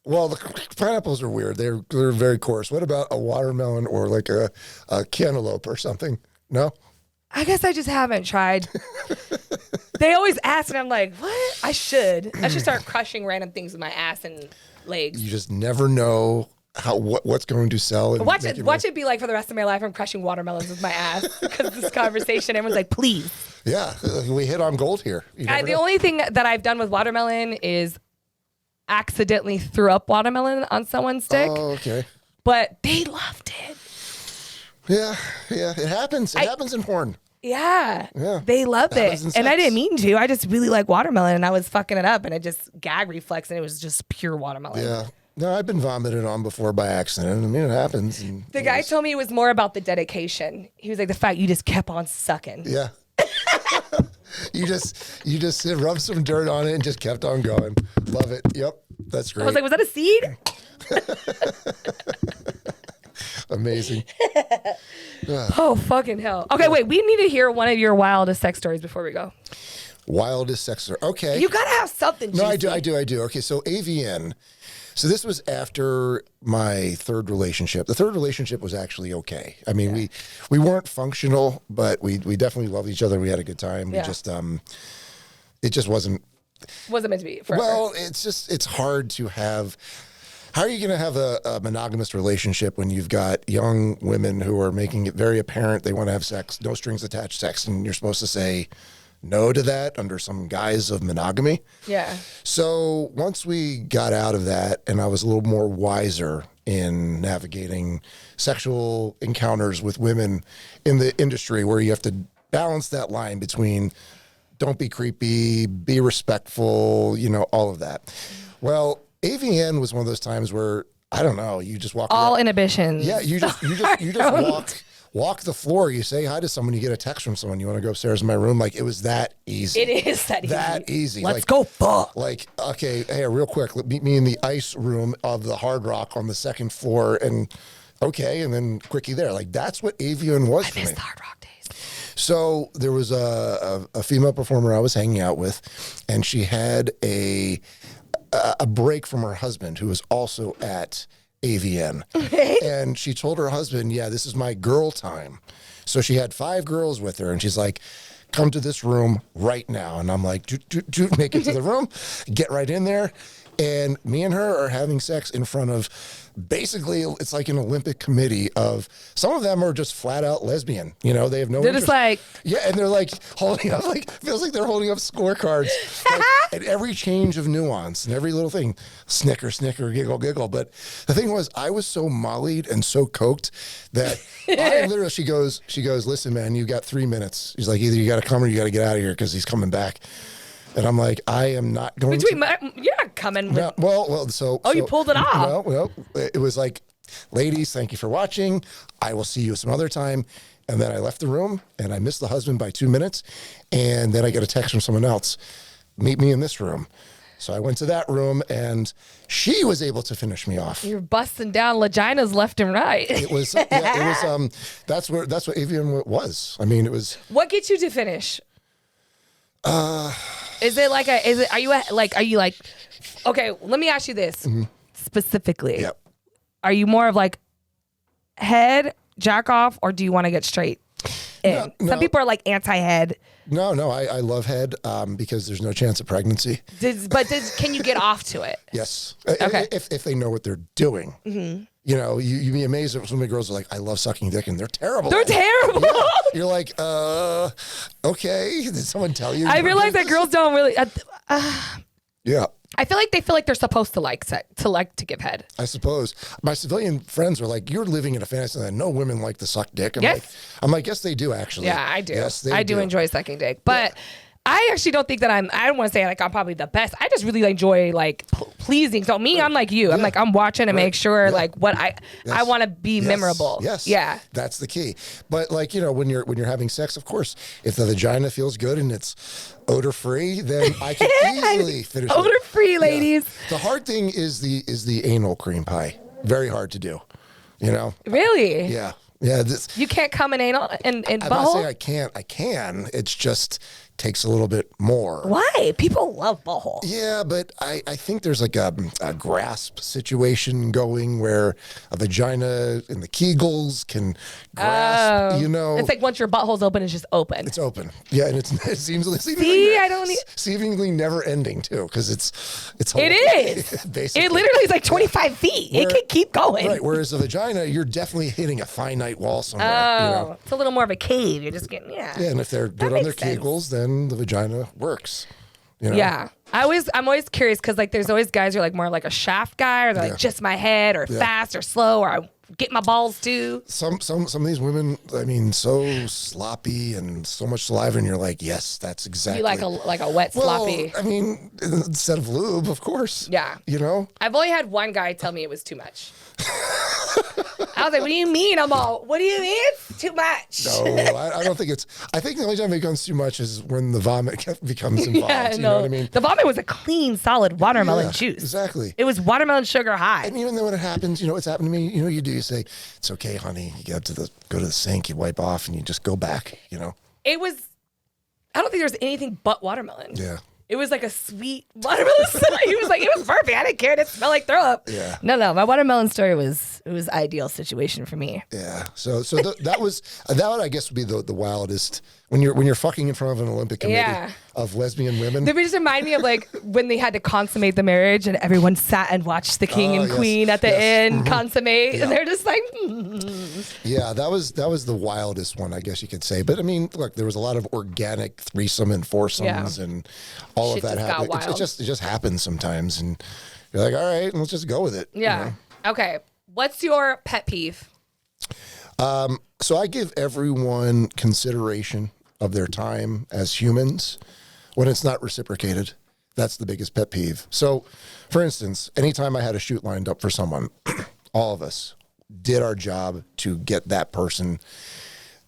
Well, the pineapples are weird. They're very coarse. What about a watermelon or like a cantaloupe or something? No? I guess I just haven't tried. They always ask, and I'm like, what? I should start crushing random things with my ass and legs. You just never know what's going to sell. And watch it be like for the rest of my life. I'm crushing watermelons with my ass because of this conversation. Everyone's like, please. Yeah, we hit on gold here. The only thing that I've done with watermelon is accidentally threw up watermelon on someone's dick. Oh, okay. But they loved it. Yeah, it happens. It happens in porn. Yeah. Yeah. They loved it. And I sex. didn't mean to. I just really like watermelon and I was fucking it up and it just gag reflex and it was just pure watermelon. Yeah. No, I've been vomited on before by accident. I mean, it happens. And the guy told me it was more about the dedication. He was like, the fact you just kept on sucking. Yeah. You just rubbed some dirt on it and just kept on going. Love it. Yep. That's great. I was like, was that a seed? Amazing. Oh, fucking hell. Okay, wait. We need to hear one of your wildest sex stories before we go. Wildest sex story. Okay. You got to have something juicy. No, I do. Okay, so AVN. So this was after my third relationship. The third relationship was actually okay. I mean, we weren't functional, but we definitely loved each other. We had a good time. We just it just wasn't meant to be forever. Well, it's hard to have. How are you going to have a monogamous relationship when you've got young women who are making it very apparent they want to have sex, no strings attached sex, and you're supposed to say no to that under some guise of monogamy? Yeah. So once we got out of that and I was a little more wiser in navigating sexual encounters with women in the industry where you have to balance that line between don't be creepy, be respectful, all of that. Well, AVN was one of those times where, I don't know, you just walk all around. inhibitions. Yeah, you just walk the floor. You say hi to someone, you get a text from someone, you want to go upstairs in my room. Like, it was that easy. It is that easy. Let's go fuck. Like, okay, hey, real quick, meet me in the ice room of the Hard Rock on the second floor, and okay, and then quickie there. Like, that's what AVN was for me. I miss the Hard Rock days. So there was a female performer I was hanging out with, and she had a break from her husband, who was also at AVN. And she told her husband, yeah, this is my girl time. So she had 5 girls with her, and she's like, come to this room right now. And I'm like, make it to the room, get right in there. And me and her are having sex in front of, basically, it's like an Olympic committee of, some of them are just flat out lesbian. They have no They're interest. just like, yeah, and they're like holding up, feels like they're holding up scorecards at every change of nuance and every little thing. Snicker, giggle, giggle. But the thing was, I was so mollied and so coked that I literally, she goes, listen, man, you got 3 minutes. She's like, either you got to come or you got to get out of here because he's coming back. And I'm like, I am not going you're not coming with... No, well, so... Oh, you pulled it off. No, it was like, ladies, thank you for watching. I will see you some other time. And then I left the room, and I missed the husband by 2 minutes. And then I get a text from someone else, meet me in this room. So I went to that room, and she was able to finish me off. You're busting down Laginas left and right. That's what AVN was. I mean, it was... What gets you to finish? Is it like are you like, okay, let me ask you this specifically. Yep. Are you more of like head, jack off, or do you want to get straight in? No. Some people are like anti-head. No, I love head because there's no chance of pregnancy. Can you get off to it? Yes. Okay. If they know what they're doing. You know, you'd be amazed if so many girls are like, I love sucking dick, and they're terrible. They're terrible. Yeah. You're like, okay. Did someone tell you? I realize that girls don't really. Yeah. I feel like they're supposed to like to give head. I suppose my civilian friends were like, "You're living in a fantasy that no women like to suck dick." I'm like, yes, they do actually. Yeah, I do. Yes, they I do enjoy sucking dick, but I actually don't think that I don't want to say like I'm probably the best. I just really enjoy like pleasing. So me, I'm like you. I'm like I'm watching to make sure like what I want to be memorable. Yes. Yeah. That's the key. But like, you know, when you're having sex, of course, if the vagina feels good and it's odor free, then I can easily finish it. Odor free, ladies. Yeah. The hard thing is the anal cream pie. Very hard to do. You know? Really? Yeah. Yeah. You can't come in anal and I'm butthole? not saying I can't. I can. It's just takes a little bit more. Why? People love butthole. Yeah, but I think there's like a grasp situation going where a vagina and the Kegels can grasp, you know. It's like once your butthole's open, it's just open. It's open. Yeah, and it seems seemingly never ending too, because it's It is. basically. It literally is like 25 feet. It can keep going. Right, whereas a vagina, you're definitely hitting a finite wall somewhere. Oh, you know? it's a little more of a cave. You're just getting, Yeah, and if they're good on their makes sense. Kegels, then the vagina works. You know? Yeah. I'm always curious because like there's always guys who are like more like a shaft guy or they're like just my head or fast or slow or I get my balls too. Some of these women, I mean, so sloppy and so much saliva, and you're like, yes, that's exactly. You like a wet sloppy. I mean, instead of lube, of course. Yeah. You know? I've only had one guy tell me it was too much. I was like, what do you mean? What do you mean it's too much? No, I don't think it's. I think the only time it becomes too much is when the vomit becomes involved. Yeah, you know what I mean? The vomit was a clean, solid watermelon juice. Exactly. It was watermelon sugar high. And even then when it happens, you know, it's happened to me, you know, you do, you say, it's okay, honey. You go to the sink, you wipe off, and you just go back, you know? It was, I don't think there was anything but watermelon. Yeah. It was like a sweet watermelon. He was like, it was perfect. I didn't care. It didn't smell like throw up. Yeah. No. My watermelon story was ideal situation for me. Yeah. So that I guess would be the wildest when you're fucking in front of an Olympic committee of lesbian women. They just remind me of like when they had to consummate the marriage and everyone sat and watched the king and queen at the end consummate, and they're just like, Yeah, that was the wildest one, I guess you could say. But I mean, look, there was a lot of organic threesome and foursomes and all Shit of that just got happened. wild. It just happens sometimes, and you're like, all right, let's just go with it. yeah. You know? Okay. What's your pet peeve? So I give everyone consideration of their time as humans when it's not reciprocated. That's the biggest pet peeve. So, for instance, anytime I had a shoot lined up for someone, all of us did our job to get that person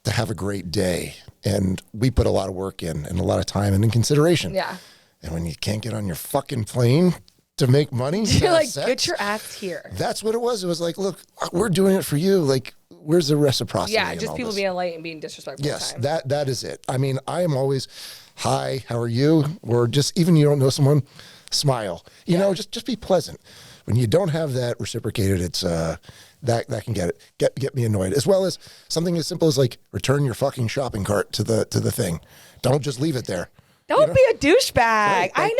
to have a great day. And we put a lot of work in and a lot of time and in consideration. Yeah. And when you can't get on your fucking plane to make money, to You're have like, sex, get your ass here. that's what it was. It was like, look, we're doing it for you. Like, where's the reciprocity? Yeah, in just all people this? being late and being disrespectful. Yes, all the time. that is it. I mean, I am always, hi, how are you? Or just even you don't know someone, smile. You know, just be pleasant. When you don't have that reciprocated, it's that can get me annoyed. As well as something as simple as like return your fucking shopping cart to the thing. Don't just leave it there. Don't be a douchebag. Right, I know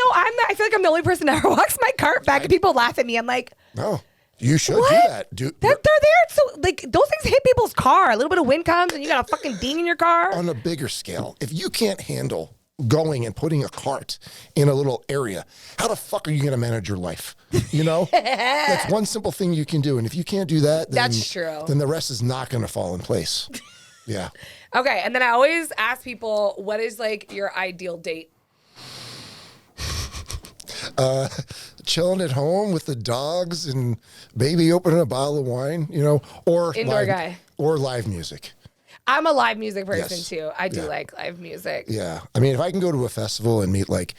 I feel like I'm the only person that ever walks my cart back and people laugh at me. I'm like, No, you should what? do that. They're there. So like those things hit people's car. A little bit of wind comes and you got a fucking ding in your car. On a bigger scale, if you can't handle going and putting a cart in a little area, how the fuck are you going to manage your life? You know, that's one simple thing you can do. And if you can't do that, then, That's true. Then the rest is not going to fall in place. Yeah. Okay, and then I always ask people, what is like your ideal date? Chilling at home with the dogs and maybe opening a bottle of wine, you know, or Indoor guy. Or live music. I'm a live music person Yes. too. I do like live music. Yeah. I mean, if I can go to a festival and meet like,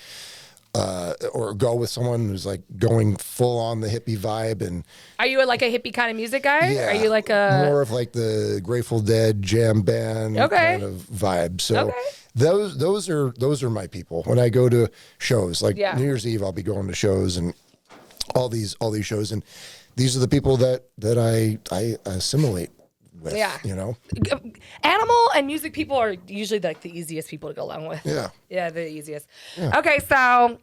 or go with someone who's like going full on the hippie vibe and Are you like a hippie kind of music guy? yeah, Are you like a more of like the Grateful Dead jam band Okay. kind of vibe? So Okay. those are my people. When I go to shows, like Yeah. New Year's Eve, I'll be going to shows and all these shows, and these are the people that I assimilate with. Yeah. You know? Animal and music people are usually like the easiest people to go along with. Yeah. Yeah, the easiest. Yeah. Okay, so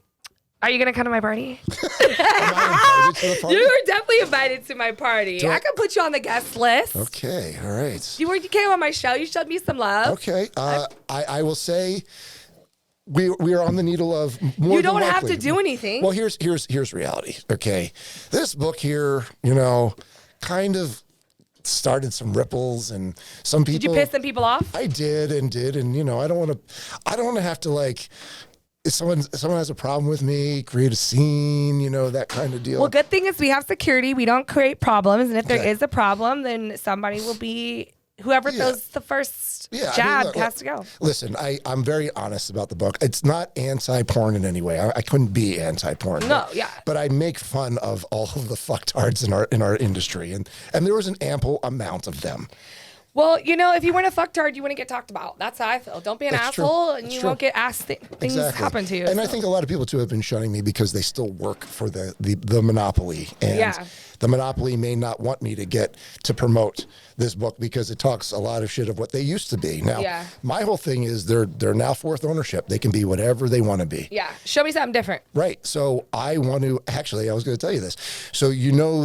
are you gonna come to my party? Am I invited to the party? You are definitely invited to my party. I can put you on the guest list. Okay, all right. You came on my show. You showed me some love. Okay, I will say we are on the needle of more. You don't than have likely. to do anything. Well, here's reality. Okay, this book here, kind of started some ripples, and some people. Did you piss some people off? I did, and I don't want to have to like. If someone has a problem with me, create a scene, that kind of deal. Well, good thing is we have security. We don't create problems, and if there is a problem, then somebody will be whoever throws the first jab has to go. Listen, I'm very honest about the book. It's not anti-porn in any way. I couldn't be anti-porn. No, but I make fun of all of the fucktards in our industry, and there was an ample amount of them. Well, if you weren't a fuctard, you wouldn't get talked about. That's how I feel. Don't be an asshole, and you won't get asked things happen to you. And I think a lot of people too have been shunning me because they still work for the monopoly, and the monopoly may not want me to get to promote this book because it talks a lot of shit of what they used to be. Now, my whole thing is they're now fourth ownership. They can be whatever they want to be. Yeah, show me something different. Right. So I want to actually. I was going to tell you this. So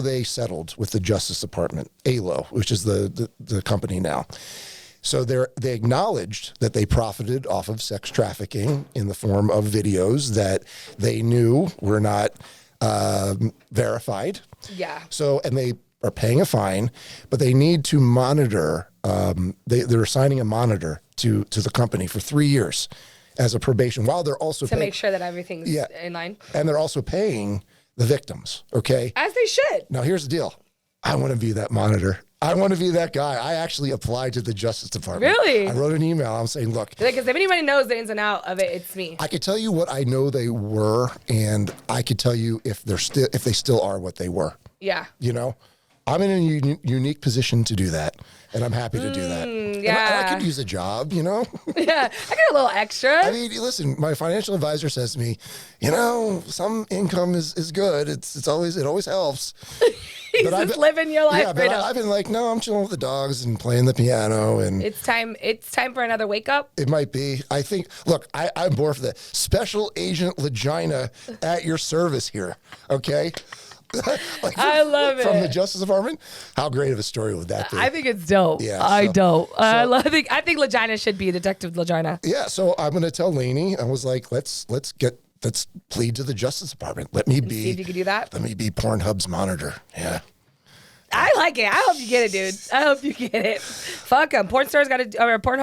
they settled with the Justice Department, ALO, which is the company now. So they acknowledged that they profited off of sex trafficking in the form of videos that they knew were not verified. Yeah. So, and they are paying a fine, but they need to monitor. They're assigning a monitor to the company for 3 years as a probation, while they're also to make sure that everything's in line. And they're also paying the victims. Okay. As they should. Now, here's the deal. I want to be that monitor. I want to be that guy. I actually applied to the Justice Department. Really? I wrote an email. I'm saying, look. Because if anybody knows the ins and out of it, it's me. I could tell you what I know they were, and I could tell you if they still are what they were. Yeah. I'm in a unique position to do that, and I'm happy to do that. Yeah. And I could use a job, Yeah, I get a little extra. I mean, listen, my financial advisor says to me, some income is good. It always helps. He's just living your life right now. I've been like, no, I'm chilling with the dogs and playing the piano, and it's time for another wake up. It might be. I think. Look, I'm bored for that. Special Agent Lagina at your service here. Okay. I love it. From the Justice Department. How great of a story would that be? I think it's dope. Yeah, I think Lagina should be Detective Lagina. Yeah. So I'm going to tell Lainey. I was like, let's plead to the Justice Department. Let me be. See if you can do that. Let me be Pornhub's monitor. Yeah. I like it. I hope you get it, dude. I hope you get it. Fuck them. Pornhub's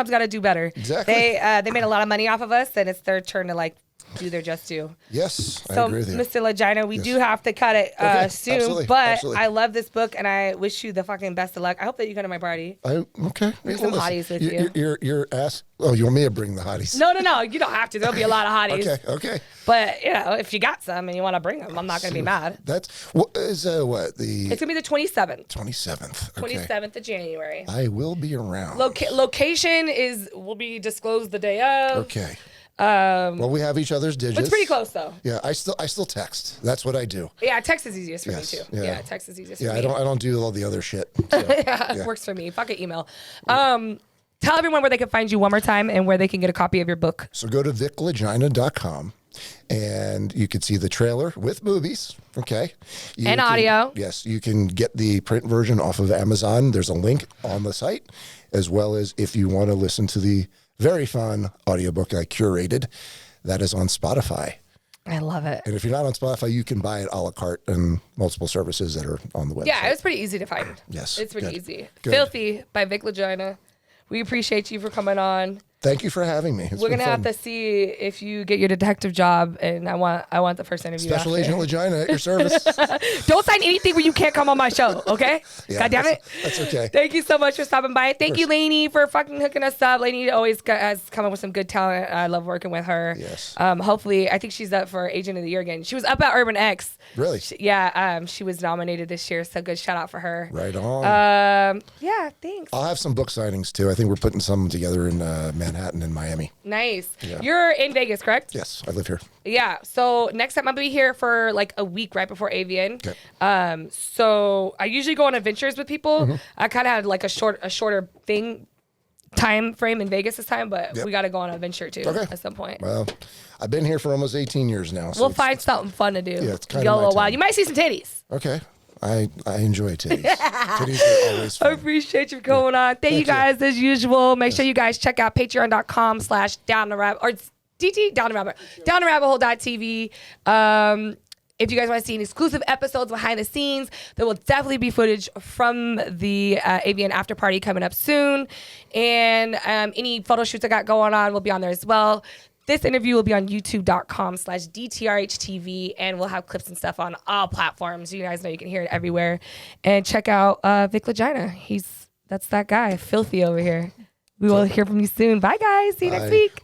got to do better. Exactly. They made a lot of money off of us, and it's their turn to do their just due. Yes, I agree with you. Mr. Lagina, we do have to cut it soon, absolutely, but absolutely. I love this book, and I wish you the fucking best of luck. I hope that you come to my party. Okay. Bring some hotties with you. You're ass. Oh, you want me to bring the hotties? No. You don't have to. There'll be a lot of hotties. Okay. But if you got some and you want to bring them, I'm not going to be mad. It's going to be the 27th. 27th. Okay. 27th of January. I will be around. Location will be disclosed the day of. Okay. Well, we have each other's digits. It's pretty close though. Yeah, I still text. That's what I do. Yeah, text is easiest for me too. Yeah, text is easiest for me. Yeah, I don't do all the other shit. So, it works for me. Fuck it, email. Tell everyone where they can find you one more time and where they can get a copy of your book. So go to viclegina.com and you can see the trailer with movies. Okay. Audio. Yes, you can get the print version off of Amazon. There's a link on the site, as well as if you want to listen to the very fun audiobook I curated, that is on Spotify. I love it. And if you're not on Spotify, you can buy it a la carte and multiple services that are on the website. Yeah, it's pretty easy to find. Yes. It's pretty easy. Good. Filthy by Vic Legina. We appreciate you for coming on. Thank you for having me. We're gonna have to see if you get your detective job, and I want the first interview. Special Agent Lagina at your service. Don't sign anything where you can't come on my show, okay? Yeah, God damn it. That's okay. Thank you so much for stopping by. Thank you, Lainey, for fucking hooking us up. Lainey always has come up with some good talent. I love working with her. Yes. Hopefully, I think she's up for Agent of the Year again. She was up at Urban X. Really? She was nominated this year, so good shout out for her. Right on. Yeah, thanks. I'll have some book signings too. I think we're putting some together in Manhattan. Manhattan and Miami. Nice. Yeah. You're in Vegas, correct? Yes, I live here. Yeah. So next time I'll be here for like a week right before Avian. Okay. So I usually go on adventures with people. I kind of had like a shorter time frame in Vegas this time, but we got to go on an adventure too at some point. Well, I've been here for almost 18 years now. So we'll find something fun to do. Yeah, it's kind Go of a my little while. time. You might see some titties. Okay. I enjoy titties. Titties are always I fun. appreciate you coming on. Thank you guys as usual. Make sure you guys check out patreon.com/downtherabbit or DT Down the Rabbit downtherabbithole.tv. If you guys want to see any exclusive episodes behind the scenes, there will definitely be footage from the Avian after party coming up soon. And any photo shoots I got going on will be on there as well. This interview will be on youtube.com/DTRHTV, and we'll have clips and stuff on all platforms. You guys know you can hear it everywhere. And check out Vic Legina. That's that guy, filthy over here. We will hear from you soon. Bye, guys. See you next week.